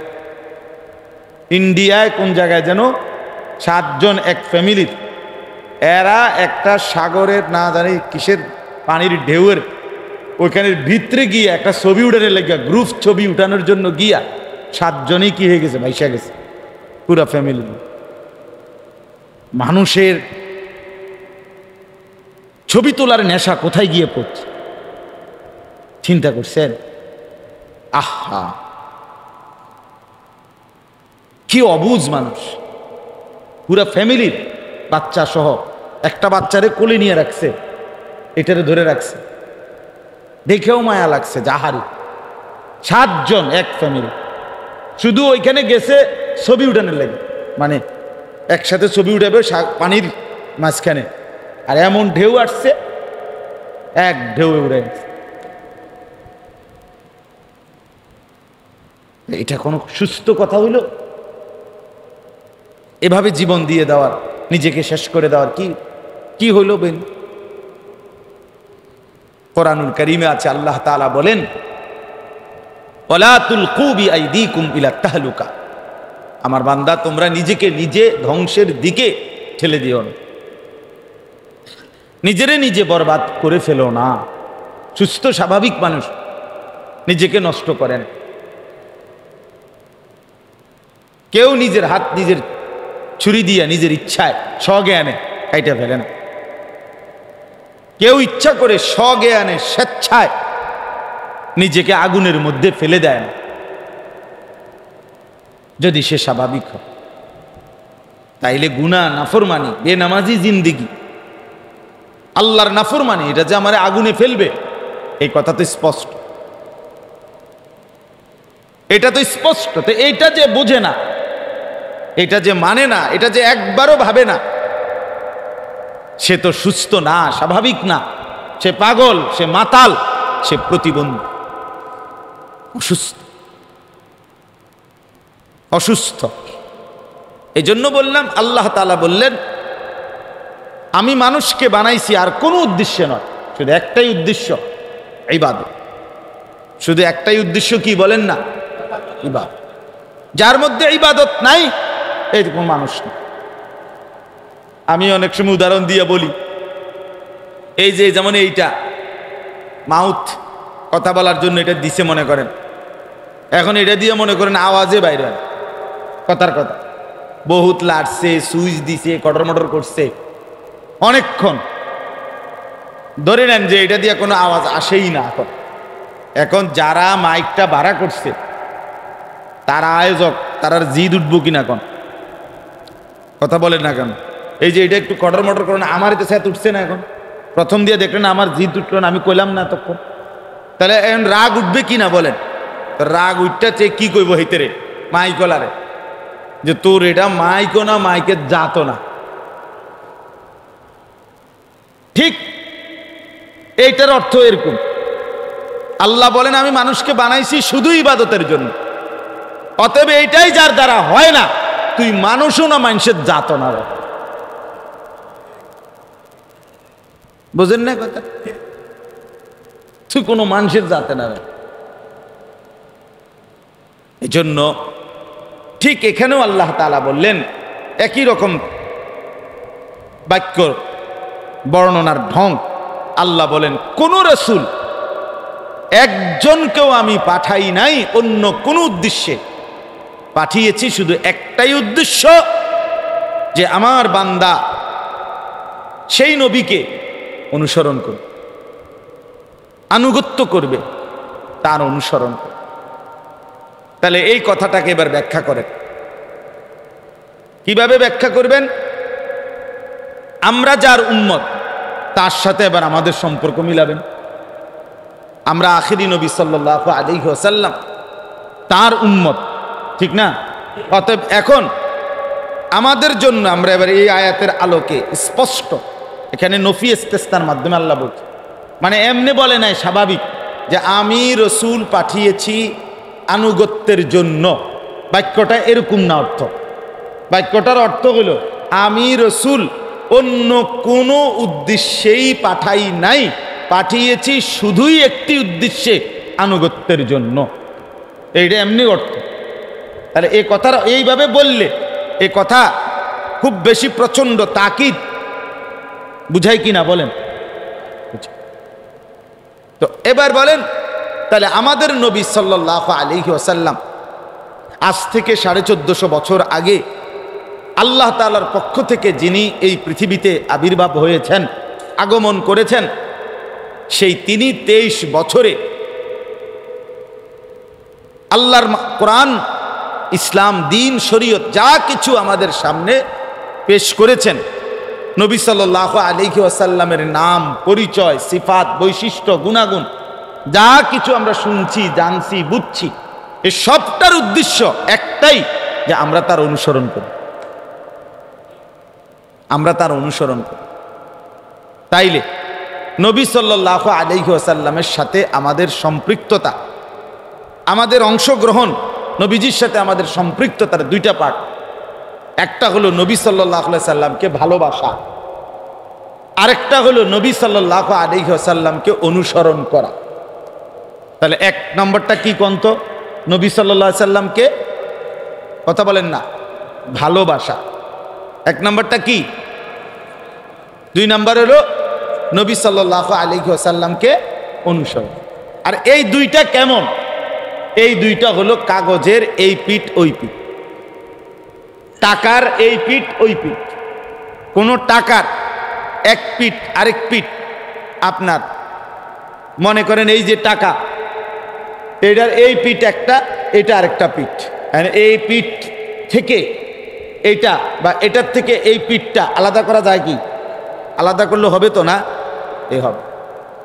ইন্ডিয়ায় কোন জায়গায় যেন 7 জন এক ফ্যামিলির, এরা একটা সাগরের না জানি কিসের পানির ঢেউয়ের ওইখানের ভিতরে গিয়ে একটা ছবি উঠানোর লেগে, গ্রুপ ছবি উঠানোর জন্য গিয়া 7 জনই কি হয়ে গেছে, ভাইসা গেছে পুরা ফ্যামিলি। মানুষের ছবি তোলার নেশা কোথায় গিয়ে পড়ছে, চিন্তা করছেন? আহা, কি অবুঝ মানুষ। পুরা ফ্যামিলির বাচ্চা সহ, একটা বাচ্চারে কোলে নিয়ে রাখছে, এটারে ধরে রাখছে, দেখেও মায়া লাগছে। যাহারি 7 জন এক ফ্যামিলি, শুধু ওইখানে গেছে ছবি উঠানোর লাগে, মানে একসাথে ছবি উঠাবে পানির মাঝখানে, আর এমন ঢেউ আসছে, এক ঢেউ উড়ে গেছে। এটা কোনো সুস্থ কথা হইল? এভাবে জীবন দিয়ে দেওয়ার, নিজেকে শেষ করে দেওয়ার কি হইল? বেন কোরআনুল কারীমে আছে, আল্লাহ তাআলা বলেন, ওয়ালা তুলকু বিআইদিকুম ইলা তাহলুকা, আমার বান্দা তোমরা নিজেকে নিজে ধ্বংসের দিকে ঠেলে দিও না, নিজেরে নিজে বরবাদ করে ফেলো না। সুস্থ স্বাভাবিক মানুষ নিজেকে নষ্ট করেন। কেউ নিজের হাত নিজের ছুরি দিয়া নিজের ইচ্ছায় স্বজ্ঞানে কাইটা ফেলে না। কেউ ইচ্ছা করে স্বজ্ঞানে স্বেচ্ছায় নিজেকে আগুনের মধ্যে ফেলে দেয় না, যদি সে স্বাভাবিক হয়। তাইলে গুনাহ, নাফরমানি, বেনামাজি জিন্দিগি, আল্লাহর নাফরমানি, এটা যে আমার আগুনে ফেলবে, এই কথা তো স্পষ্ট। এটা তো স্পষ্ট। তো এইটা যে বোঝে না, এটা যে মানে না, এটা যে একবারও ভাবে না, সে তো সুস্থ না, স্বাভাবিক না, সে পাগল, সে মাতাল, সে প্রতিবন্ধী, অসুস্থ, অসুস্থ। এই জন্য বললাম, আল্লাহ তাআলা বললেন আমি মানুষকে বানাইছি আর কোনো উদ্দেশ্য নয়, শুধু একটাই উদ্দেশ্য, ইবাদত। শুধু একটাই উদ্দেশ্য, কি বলেন না? ইবাদত। যার মধ্যে ইবাদত নাই, এইরকম মানুষ না। আমি অনেক সময় উদাহরণ দিয়ে বলি, এই যে যেমন এইটা মাউথ, কথা বলার জন্য এটা দিছে মনে করেন, এখন এটা দিয়ে মনে করেন আওয়াজে বাইরে হয় কথার কথা, বহুত লাড়ছে, সুইচ দিছে, কটর মটর করছে অনেকক্ষণ, ধরে নেন যে এটা দিয়ে কোনো আওয়াজ আসেই না। এখন যারা মাইকটা ভাড়া করছে, তারা আয়োজক, তারার জিদ উঠবো কিনা কোন কথা বলেন না কেন? এই যে এটা একটু কটর মটর করেন, আমার তো স্যাত উঠছে না। এখন প্রথম দিয়ে দেখলেন আমার জিদ উঠল না, আমি কইলাম না তখন, তাহলে এখন রাগ উঠবে কিনা বলেন? রাগ উঠতে কি কইব হিতেরে মাইকলারে, যে তোর এটা মাইকও না, মাইকের জাতো না। ঠিক এইটার অর্থ এরকম। আল্লাহ বলেন আমি মানুষকে বানাইছি শুধু ইবাদতের জন্য, অতএব এইটাই যার দ্বারা হয় না, তুই মানুষও না, মানুষের জাতো না। বুঝেন না কথা? তুই কোনো মানুষের জাতে না। এই জন্য ঠিক এখানেও আল্লাহ তাআলা বললেন, একই রকম বাক্য বর্ণনার ঢং। আল্লাহ বলেন কোন রাসূল একজনকেও আমি পাঠাই নাই অন্য কোন উদ্দেশ্যে, পাঠিয়েছি শুধু একটাই উদ্দেশ্য, যে আমার বান্দা সেই নবীকে অনুসরণ করবে, আনুগত্য করবে, তার অনুসরণ করবে। তাহলে এই কথাটাকে এবার ব্যাখ্যা করেন, কিভাবে ব্যাখ্যা করবেন? আমরা যার উম্মত, তার সাথে এবার আমাদের সম্পর্ক মিলাবেন। আমরা আখিরি নবী সাল্লাল্লাহু আলাইহি ওয়াসাল্লাম তার উম্মত, ঠিক না? অতএব এখন আমাদের জন্য আমরা এবার এই আয়াতের আলোকে স্পষ্ট, এখানে নফি ইস্তেসনার মাধ্যমে আল্লাহ বলছে, মানে এমনি বলে নাই স্বাভাবিক যে আমি রসুল পাঠিয়েছি আনুগত্যের জন্য, বাক্যটা এরকম না অর্থ। বাক্যটার অর্থ হলো আমি রসুল অন্য কোনো উদ্দেশ্যেই পাঠাই নাই, পাঠিয়েছি শুধুই একটি উদ্দেশ্যে, আনুগত্যের জন্য। এইটা এমনি অর্থ। তাহলে এই কথাটা এইভাবে বললে এই কথা খুব বেশি প্রচন্ড তাকিদ বুঝাই কিনা বলেন? তো এবার বলেন, তাহলে আমাদের নবী সাল্লাল্লাহু আলাইহি ওয়াসাল্লাম আজ থেকে 1450 বছর আগে আল্লাহ তাআলার পক্ষ থেকে যিনি এই পৃথিবীতে আবির্ভাব হয়েছেন, আগমন করেছেন, সেই তিনি 23 বছরে আল্লাহর কোরআন, ইসলাম, দ্বীন, শরীয়ত যা কিছু আমাদের সামনে পেশ করেছেন, নবী সাল্লাল্লাহু আলাইহি ওয়াসাল্লামের নাম, পরিচয়, সিফাত, বৈশিষ্ট্য, গুণাগুণ যা কিছু আমরা শুনছি, জানছি, বুঝছি, এই সবটার উদ্দেশ্য একটাই, যে আমরা তার অনুসরণ করি, আমরা তার অনুসরণ করি। তাইলে নবী সাল্লাল্লাহু আলাইহি ওয়াসাল্লামের সাথে আমাদের সম্পৃক্ততা, আমাদের অংশগ্রহণ, নবীজির সাথে আমাদের সম্পৃক্ততার দুইটা পার্ট। একটা হলো নবী সাল্লাল্লাহু আলাইহি ওয়াসাল্লামকে ভালোবাসা, আরেকটা হলো নবী সাল্লাল্লাহু আলাইহি ওয়াসাল্লামকে অনুসরণ করা। তাহলে এক নম্বরটা কি কন্ত? নবী সাল্লাল্লাহু আলাইহি ওয়াসাল্লামকে, কথা বলেন না, ভালোবাসা। এক নম্বরটা কি? 2 নম্বর হলো নবী সাল্লাল্লাহু আলাইহি ওয়াসাল্লামকে অনুসরণ। আর এই দুইটা কেমন? এই দুইটা হলো কাগজের এই পিঠ ওই পিঠ, টাকার এই পিঠ ওই পিঠ। কোন টাকার এক পিঠ আরেক পিঠ আপনার মনে করেন এই যে টাকা, এটার এই পিঠ একটা, এটা আরেকটা পিঠ, এই পিঠ থেকে এইটা বা এটার থেকে এই পিঠটা আলাদা করা যায় কি? আলাদা করলে হবে তো না? এই হবে।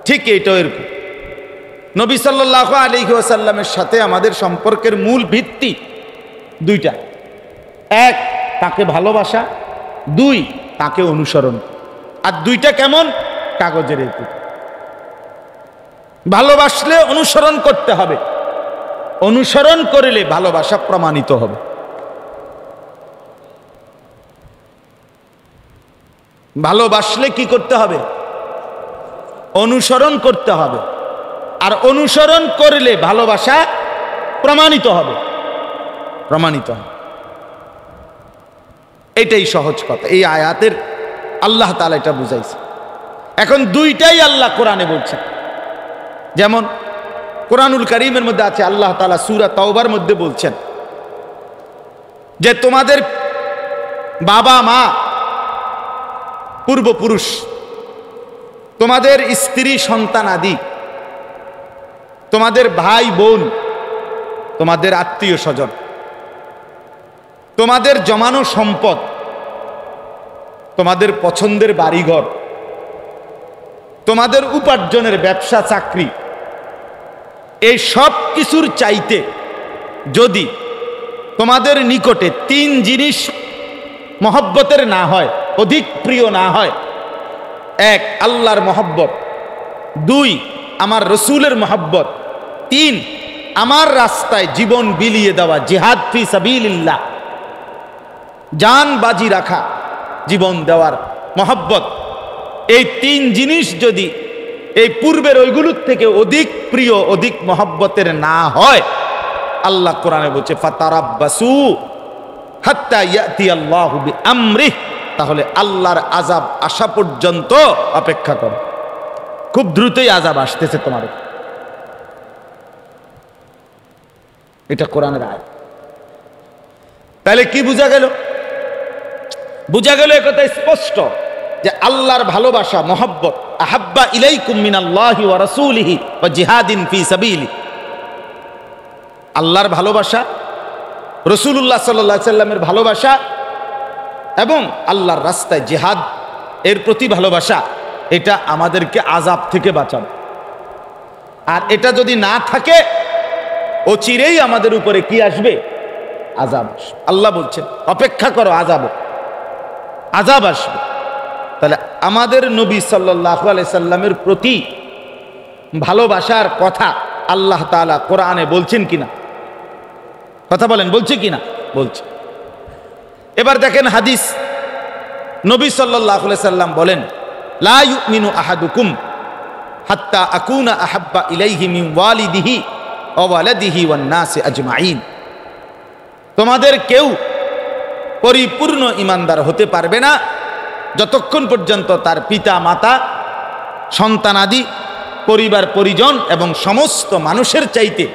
ঠিক এইটাও এরকম। নবী সাল্লাল্লাহু আলাইহি ওয়াসাল্লামের সাথে আমাদের সম্পর্কের মূল ভিত্তি দুইটা। এক, তাকে ভালোবাসা। দুই, তাকে অনুসরণ। আর দুইটা কেমন? কাগজের এই পুঁথি। ভালোবাসলে অনুসরণ করতে হবে, অনুসরণ করলে ভালোবাসা প্রমাণিত হবে। ভালোবাসলে কি করতে হবে? অনুসরণ করতে হবে। আর অনুসরণ করলে ভালোবাসা প্রমাণিত হবে, প্রমাণিত হবে। এটাই সহজ কথা। এই আয়াতের আল্লাহ তাআলা এটা বুঝাইছে। এখন দুইটাই আল্লাহ কোরআনে বলছেন। যেমন কোরআনুল কারীমের মধ্যে আছে, আল্লাহ তাআলা সূরা তাওবার মধ্যে বলছেন যে তোমাদের বাবা মা, পূর্বপুরুষ, তোমাদের স্ত্রী সন্তান আদি, তোমাদের ভাই বোন, তোমাদের আত্মীয় স্বজন, তোমাদের জমানো সম্পদ, তোমাদের পছন্দের বাড়িঘর, তোমাদের উপার্জনের ব্যবসা চাকরি, এই সব কিছুর চাইতে যদি তোমাদের নিকটে তিন জিনিস মহব্বতের না হয়, অধিক প্রিয় না হয়, এক, আল্লাহর মহব্বত, দুই, আমার রসুলের মহব্বত, তিন, আমার রাস্তায় জীবন বিলিয়ে দেওয়া, জিহাদ ফি সাবিলিল্লাহ, জান বাজি রাখা, জীবন দেওয়ার মহব্বত, এই তিন জিনিস যদি এই পূর্বের ওইগুলোর থেকে অধিক প্রিয়, অধিক মহব্বতের না হয়, আল্লাহ কোরআনে বলছে ফাতারাব্বাসু হাত্তা ইয়াতি আল্লাহু বিআমরিহি, তাহলে আল্লাহর আযাব আসা পর্যন্ত অপেক্ষা করো। খুব দ্রুতই আযাব আসতেছে তোমার। এটা কোরআনের আয়াত। তাহলে কি বোঝা গেল? বোঝা গেল একথা স্পষ্ট যে আল্লাহর ভালোবাসা, মহব্বত, আহাব্বা ইলাইকুম মিনাল্লাহি ওয়া রাসূলিহি ওয়া জিহাদিন ফি সাবিলি, আল্লাহর ভালোবাসা, রাসূলুল্লাহ সাল্লাল্লাহু আলাইহি সাল্লামের ভালোবাসা এবং আল্লাহর রাস্তায় জিহাদ এর প্রতি ভালোবাসা, এটা আমাদেরকে আযাব থেকে বাঁচাবে। আর এটা যদি না থাকে, অচিরেই আমাদের উপরে কি আসবে? আযাব আসবে। আল্লাহ বলছেন অপেক্ষা করো, আযাব আসবে। তাহলে আমাদের নবী সাল্লাল্লাহু আলাইহি সাল্লামের প্রতি ভালোবাসার কথা আল্লাহ তাআলা কোরআনে বলছেন কিনা? কথা বলেন, বলছে কিনা? বলছে। এবার দেখেন হাদিস, নবী সাল্লাল্লাহু আলাইহি সাল্লাম বলেন লা ইউমিনু আহাদুকুম হাত্তা আকুনা আহাব্বা ইলাইহি মিন ওয়ালিদিহি ওয়া ওয়ালাদিহি ওয়ান নাসি আজমাইন, তোমাদের কেউ পরিপূর্ণ ঈমানদার হতে পারবে না যতক্ষণ পর্যন্ত তার পিতা মাতা, সন্তানাদি, পরিবার পরিজন এবং সমস্ত মানুষের চাইতে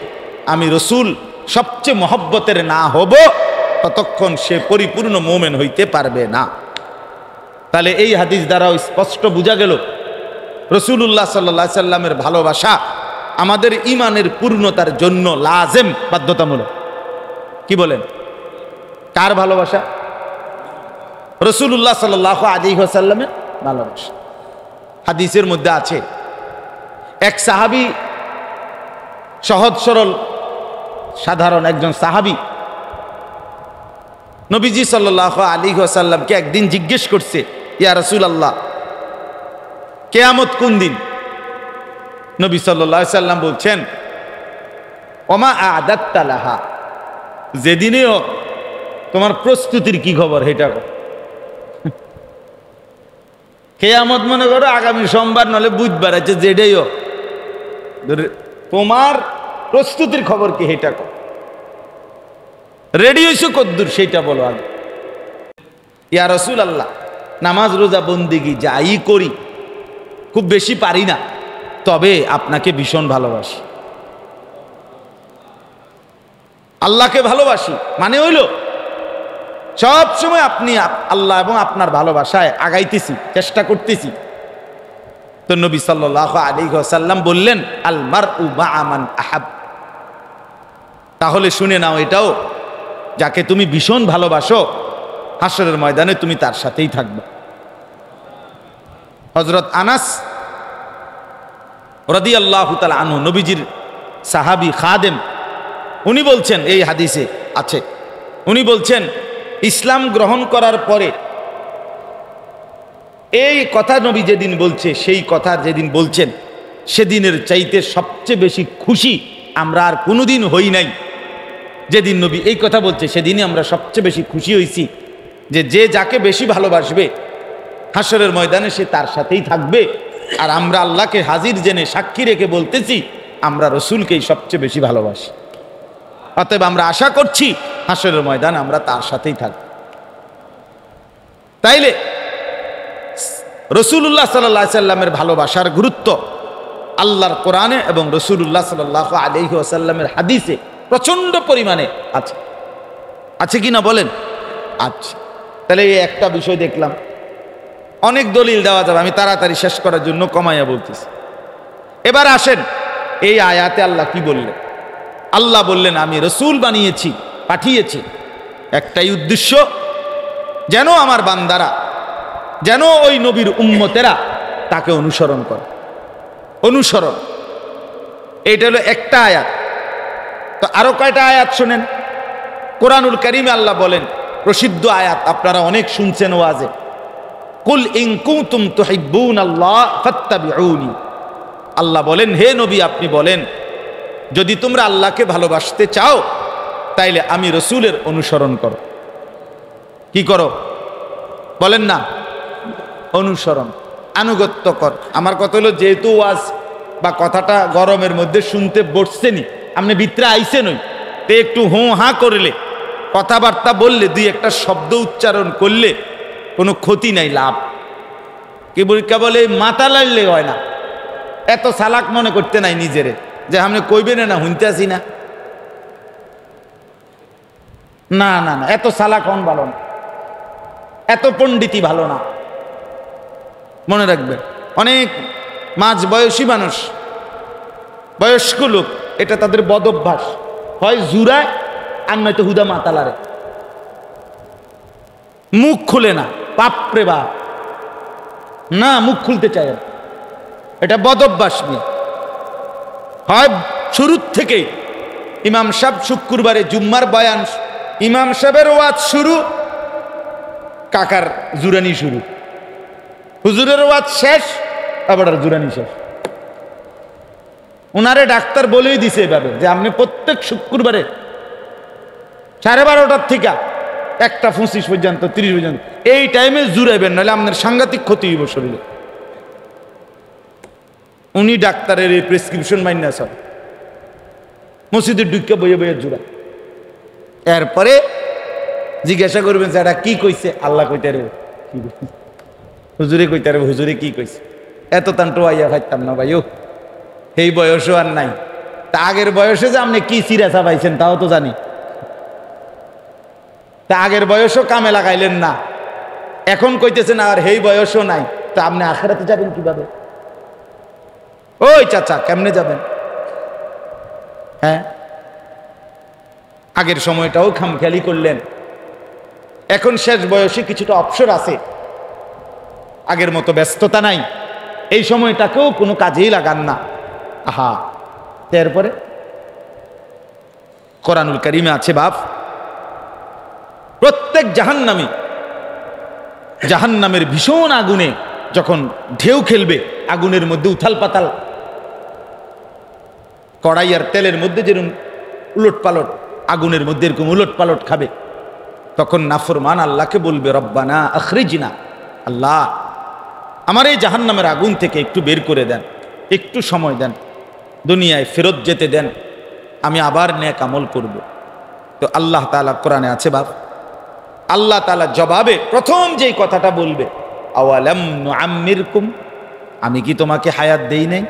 আমি রসুল সবচেয়ে মহব্বতের না হব, ততক্ষণ সে পরিপূর্ণ মুমিন হইতে পারবে না। তাহলে এই হাদিস দ্বারাও স্পষ্ট বোঝা গেল রাসূলুল্লাহ সাল্লাল্লাহু আলাইহি সাল্লামের ভালোবাসা আমাদের ঈমানের পূর্ণতার জন্য লাজেম, বাধ্যতামূলক। কি বলেন? কার ভালোবাসা? রাসূলুল্লাহ সাল্লাল্লাহু আলাইহি ওয়াসাল্লামের ভালোবাসা। হাদিসের মধ্যে আছে এক সাহাবী, সহজ সরল সাধারণ একজন সাহাবী, নবীজি সাল্লাল্লাহু আলাইহি ওয়াসাল্লামকে একদিন জিজ্ঞেস করছে, ইয়া রাসূলুল্লাহ, কিয়ামত কোন দিন? নবী সাল্লাল্লাহু আলাইহি সাল্লাম বলছেন ওমা আ'দাত্তা লাহা, যেদিনে হোক তোমার প্রস্তুতির কি খবর সেটা কর। কিয়ামত মনে করো আগামী সোমবার নলে বুধবার আছে, যেটাই হোক তোমার প্রস্তুতির খবর কি সেটা কর। রেডি হইছো কদ্দুর সেইটা বলো আগে। ইয়া রাসূলুল্লাহ, নামাজ রোজা বন্দেগী যাই করি খুব বেশি পারি না, তবে আপনাকে ভীষণ ভালোবাসি। আল্লাহকে ভালোবাসি মানে হইল সব সময় আপনি আল্লাহ এবং আপনার ভালোবাসায় আগাইতেছি, চেষ্টা করতেছি। তো নবী সাল্লাল্লাহু আলাইহি ওয়াসাল্লাম বললেন, আল মারউ মা'a মান আহাব। তাহলে শুনে নাও এটাও, যাকে তুমি ভীষণ ভালোবাসো হাসরের ময়দানে তুমি তার সাথেই থাকবে। হযরত আনাস রাদিয়াল্লাহু তাআলা আনহু, নবীজির সাহাবী খাদেম, উনি বলছেন, এই হাদিসে আছে, উনি বলছেন ইসলাম গ্রহণ করার পরে এই কথা নবী যেদিন বলছে, সেই কথা যেদিন বলছেন সেদিনের চাইতে সবচেয়ে বেশি খুশি আমরা আর কোনোদিন হই নাই। যেদিন নবী এই কথা বলছে সেদিনই আমরা সবচেয়ে বেশি খুশি হয়েছি যে যে যাকে বেশি ভালোবাসবে হাসরের ময়দানে সে তার সাথেই থাকবে। আর আমরা আল্লাহকে হাজির জেনে সাক্ষী রেখে বলতেছি আমরা রসুলকেই সবচেয়ে বেশি ভালোবাসি। অতএব আমরা আশা করছি হাসরের ময়দানে আমরা তার সাথেই থাকব। তাইলে রসুল্লাহ সাল্লাল্লাহু আলাইহি ওয়াসাল্লামের ভালোবাসার গুরুত্ব আল্লাহর কোরআনে এবং রসুল্লাহ সাল্লাল্লাহু আলাইহি ওয়াসাল্লামের হাদিসে প্রচন্ড পরিমাণে আছে। আছে কি না বলেন? আচ্ছা, তাহলে এই একটা বিষয় দেখলাম। অনেক দলিল দেওয়া যাবে, আমি তাড়াতাড়ি শেষ করার জন্য কমাইয়া বলতেছি। এবার আসেন এই আয়াতে আল্লাহ কি বললেন। আল্লাহ বললেন, আমি রসুল বানিয়েছি, পাঠিয়েছি একটাই উদ্দেশ্য, যেন আমার বান্দারা, যেন ওই নবীর উম্মতেরা তাকে অনুসরণ করে। অনুসরণ, এইটা হলো একটা আয়াত। তো আরো কয়টা আয়াত শুনেন। কোরআনুল কারীমে আল্লাহ বলেন, প্রসিদ্ধ আয়াত আপনারা অনেক শুনছেন ওয়াজে, কুল ইন কুনতুম তুহিব্বুনাল্লাহ ফাত্তাবিউনি। আল্লাহ বলেন, হে নবী আপনি বলেন, যদি তোমরা আল্লাহকে ভালোবাসতে চাও তাইলে আমি রসুলের অনুসরণ করো। কি করো বলেন না? অনুসরণ, আনুগত্য কর। আমার কথা হলো, যেহেতু ওয়াজ বা কথাটা গরমের মধ্যে শুনতে বসছেনি, আপনি ভিতরে আইসেনই, তো একটু হুঁ হাঁ করলে, কথাবার্তা বললে, দুই একটা শব্দ উচ্চারণ করলে কোনো ক্ষতি নাই, লাভ। কি বলে মাথা লাড়লে হয় না, এত চালাক মনে করতে নাই নিজেরে যে আপনি কইবেন না শুনতে আসি না। না না না, এত চালাক হন ভালো না, এত পণ্ডিতি ভালো না। মনে রাখবেন, অনেক মাঝ বয়সী মানুষ, বয়স্ক লোক, এটা তাদের বদ অভ্যাস, হয় জুরায় আর নয়তো হুদা মাতালারে, মুখ খুলে না। বাপরে বাপ, না মুখ খুলতে চায়, এটা বদ অভ্যাস নিয়ে। হয় শুরুর থেকেই ইমাম সাহেব শুক্রবারে জুম্মার বয়ান, ইমাম সাহেবের ওয়াজ শুরু, কাকার জুরানি শুরু, হুজুরের ওয়াজ শেষ, আবার জুরানি শেষ। উনারে ডাক্তার বলেই দিছে এভাবে যে আপনি প্রত্যেক শুক্রবারে 12:30 থেকে 1:25 পর্যন্ত, 30 পর্যন্ত এই টাইমে জুড়াইবেন, নাহলে আপনার সাংঘাতিক ক্ষতি হইব শরীরে। উনি ডাক্তারের এই প্রেসক্রিপশন মাইনা সব মসজিদের ঢুকে বইয়ে বইয়ে জুড়া। এরপরে জিজ্ঞাসা করবেন যে এটা কি কইছে, আল্লাহ কইতে রে, হুজুরে কইতে রে, হুজুরে কি কইছে। এত তান্টো আইয়া খাইতাম না ভাইও, এই বয়সও আর নাই। তা আগের বয়সে যে আপনি কি সিরাসা পাইছেন তাও তো জানি। তা আগের বয়সও কামে লাগাইলেন না, এখন কইতেছেন আর এই বয়সও নাই, তা আপনি আখিরাতে যাবেন কিভাবে? ওই চাচা কেমনে যাবেন? হ্যাঁ, আগের সময়টাও খামখেয়ালি করলেন, এখন শেষ বয়সে কিছুটা অবসর আছে, আগের মতো ব্যস্ততা নাই, এই সময়টাকেও কোনো কাজেই লাগান না। আহা, এরপরে কোরআনুল কারীমে আছে বাপ, প্রত্যেক জাহান্নামী, জাহান্নামের ভীষণ আগুনে যখন ঢেউ খেলবে, আগুনের মধ্যে উথাল পাতাল, কড়াই আর তেলের মধ্যে যেরকম উলট পালট, আগুনের মধ্যে এরকম উলট পালট খাবে, তখন নাফরমান আল্লাহকে বলবে, রব্বানা আখরিজনা, আল্লাহ আমার এই জাহান্নামের আগুন থেকে একটু বের করে দেন, একটু সময় দেন, দুনিয়ায় ফেরত যেতে দেন, আমি আবার নেক আমল করব। তো আল্লাহ তাআলা কোরআনে আছে বাপ, আল্লাহ তাআলা জবাবে প্রথম যেই কথাটা বলবে, আওয়ালাম নুআম্মিরকুম, আমি কি তোমাকে হায়াত দেই নাই?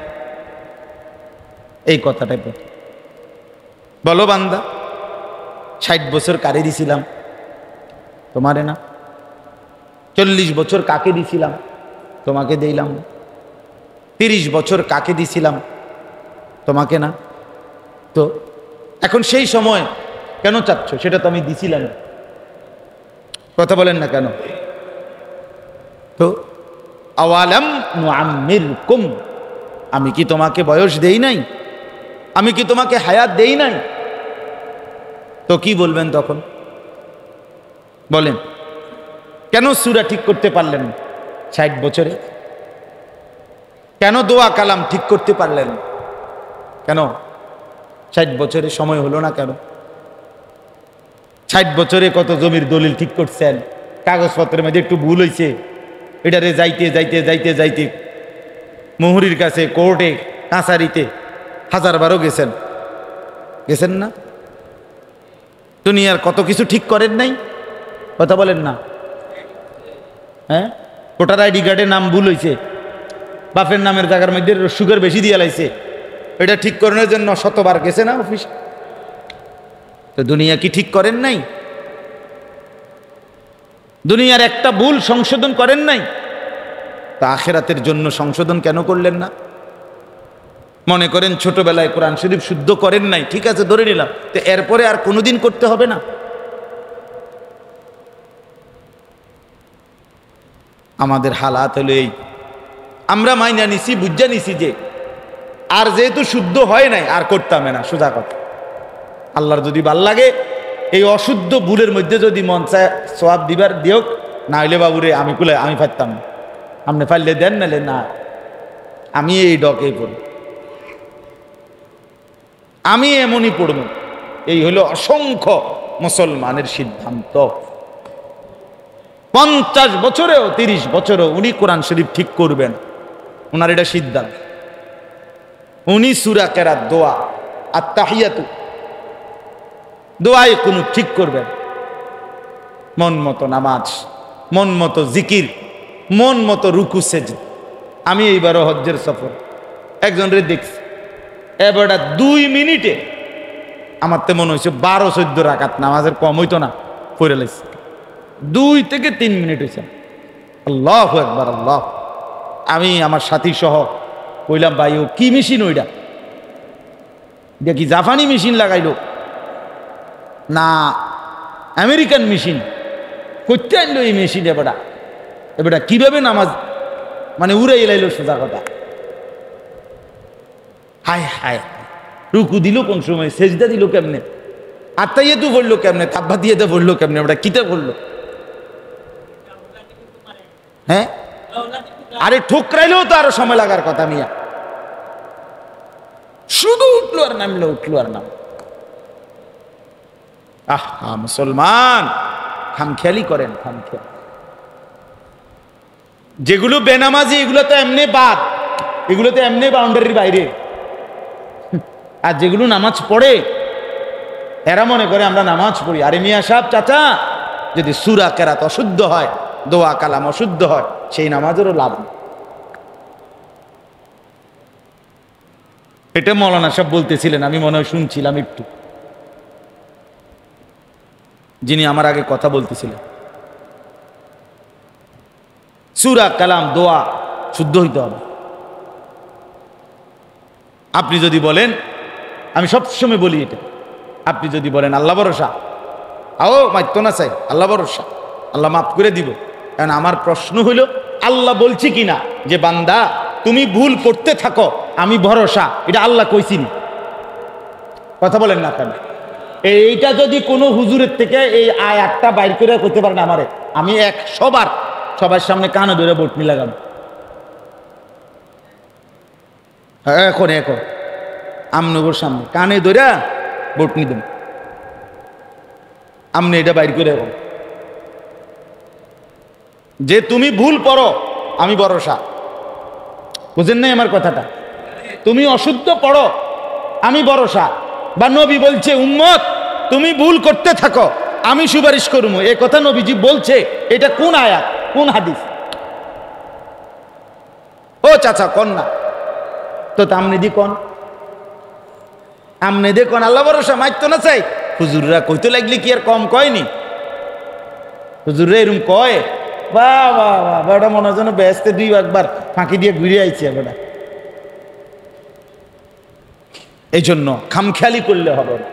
এই কথাটাই বলো বান্দা, 60 বছর কারে দিছিলাম, তোমারে না। 40 বছর কাকে দিছিলাম? তোমাকে দিলাম। 30 বছর কাকে দিছিলাম? তোমাকে না। তো এখন সেই সময় কেন চাচ্ছ? সেটা তো আমি দিছিলাম। কথা বলেন না কেন? তো আওয়ালাম নুআম্মিরকুম, আমি কি তোমাকে বয়স দেই নাই? আমি কি তোমাকে হায়াত দেই নাই? তো কি বলবেন তখন? বলেন, কেন সূরা ঠিক করতে পারলেন 60 বছরে? কেন দোয়া কালাম ঠিক করতে পারলেন? কেন 60 বছরে সময় হলো না কেন? 60 বছরে কত জমির দলিল ঠিক করছেন, কাগজপত্রের মধ্যে একটু ভুল হয়েছে, এটারে যাইতে যাইতে যাইতে যাইতে মুহুরির কাছে, কোর্টে, কাছারিতে 1000বারও গেছেন, গেছেন না? দুনিয়ার কত কিছু ঠিক করেন নাই? কথা বলেন না। হ্যাঁ, ভোটার আইডি কার্ডে নাম ভুল হয়েছে, বাপের নামের জায়গার মধ্যে সুগার বেশি দিয়ে লাইছে, এটা ঠিক করানোর জন্য 100বার গেছে না অফিস? তো দুনিয়া কি ঠিক করেন নাই? দুনিয়ার একটা ভুল সংশোধন করেন নাই? তা আখিরাতের জন্য সংশোধন কেন করলেন না? মনে করেন ছোটবেলায় কোরআন শরীফ শুদ্ধ করেন নাই, ঠিক আছে ধরে নিলাম, তো এরপরে আর কোনোদিন করতে হবে না? আমাদের হালাত হলো এই, আমরা মাইনা নিছি, বুঝা নিছি যে আর যেহেতু শুদ্ধ হয় নাই আর করতাম না। সোজা কথা, আল্লাহর যদি ভাল লাগে এই অশুদ্ধ ভুলের মধ্যে যদি মন চায় সওয়াব দিবার দিওক, না হইলে বাবুরে আমি কুলে আমি পারতাম না, আপনি পারলে দেন, নালে না, আমি এই ডকেই পড়ব, আমি এমনই পড়ব। এই হলো অসংখ্য মুসলমানের সিদ্ধান্ত। 50 বছরেও 30 বছরেও উনি কোরআন শরীফ ঠিক করবেন, ওনার এটা সিদ্ধান্ত। উনি সূরা কেরাত, দোয়া, আত-তাহিয়াতু, দোয়ায় কোন ঠিক করবেন, মন মতো নামাজ, মন মতো জিকির, মন মতো রুকু সেজদা। আমি এইবারও হজ্জের সফর একজনরে দেখছি, এবারটা 2 মিনিটে আমার তো মনে হয়েছে 12-14 রাকাত নামাজের কম হইতো না, পড়ে লাইছে। 2 থেকে 3 মিনিট হয়েছে। আল্লাহু আকবার, আল্লাহ। আমি আমার সাথী সহ কইলাম, ভাই ও কি মেশিন ওইটা? দেখি জাপানি মেশিন লাগাইলো না আমেরিকান মেশিন, করতে আনলো এই মেশিন। এবারটা কিভাবে নামাজ মানে উড়াই লাইলো, সোজা কথা। হায় হায়, রুকু দিল কোন সময়, সেজদা দিল কেমনে, আত্মাইয়াতু বললো কেমনে, তাব্বা দিয়ে বললো কেমনে, ওটা কিতা বললো? হ্যাঁ, আরে ঠোকরাইলেও তো আরো সময় লাগার কথা। মিয়া শুধু উঠলো আর নামলো, উঠলো আর নাম। আহা মুসলমান, খামখেয়ালি করেন, খামখেয়ালি। যেগুলো বেনামাজি এগুলো তো এমনি বাদ, এগুলো তো এমনি বাউন্ডারির বাইরে। আর যেগুলো নামাজ পড়ে এরা মনে করে আমরা নামাজ পড়ি। আরে মিয়া সাহেব, চাচা, যদি সূরা কেরাত অশুদ্ধ হয়, দোয়া কালাম অশুদ্ধ হয়, সেই নামাজেরও লাভ নেই। এটা মৌলানা সাহেব বলতেছিলেন, আমি মনে হয় শুনছিলাম একটু, যিনি আমার আগে কথা বলতেছিলেন। সূরা কালাম দোয়া শুদ্ধ হইতে হবে। আপনি যদি বলেন, আমি সবসময় বলি এটা, আপনি যদি বলেন আল্লাহ ভরসা, আও মাইতো না চাই, আল্লাহ ভরসা, আল্লাহ মাফ করে দিব। কারণ আমার প্রশ্ন হইল, আল্লাহ বলছি কিনা যে বান্দা তুমি ভুল করতে থাকো, আমি ভরসা, এটা আল্লাহ কইছিনি? কথা বলেন না কেন? এইটা যদি কোনো হুজুরের থেকে এই আয়াতটা বাইর করে করতে পারেন আমারে, আমি 100 বার সবার সামনে কানে ধরে বটনি লাগাবো। এখন এখন আমনগর সামনে কানে ধরে বটনি দেন, আমনে এটা বাইর করে যে তুমি ভুল পড়ো, আমি ভরসা। বুঝেন নাই আমার কথাটা? তুমি অশুদ্ধ পড়ো, আমি ভরসা। বা নবী বলছে, উম্মত তুমি ভুল করতে থাকো, আমি সুপারিশ করবো। এ কথা নবীজি বলছে। এটা কোন আয়াত, কোন হাদিস? ও চাচা কন না তো, আমনে দি কন, আমনে দে কন। আল্লাহ ভরসা মাইতো না চাই, হুজুররা কইতে লাগলে কি আর কম কয়নি? হুজুরে এরম কয়, বাহ বাহ বাহ, ওটা মনে হয় যেন ব্যস্তে 2 একবার ফাঁকি দিয়ে ঘুরে আইছে ওটা। এই জন্য খামখেয়ালি করলে হবে না।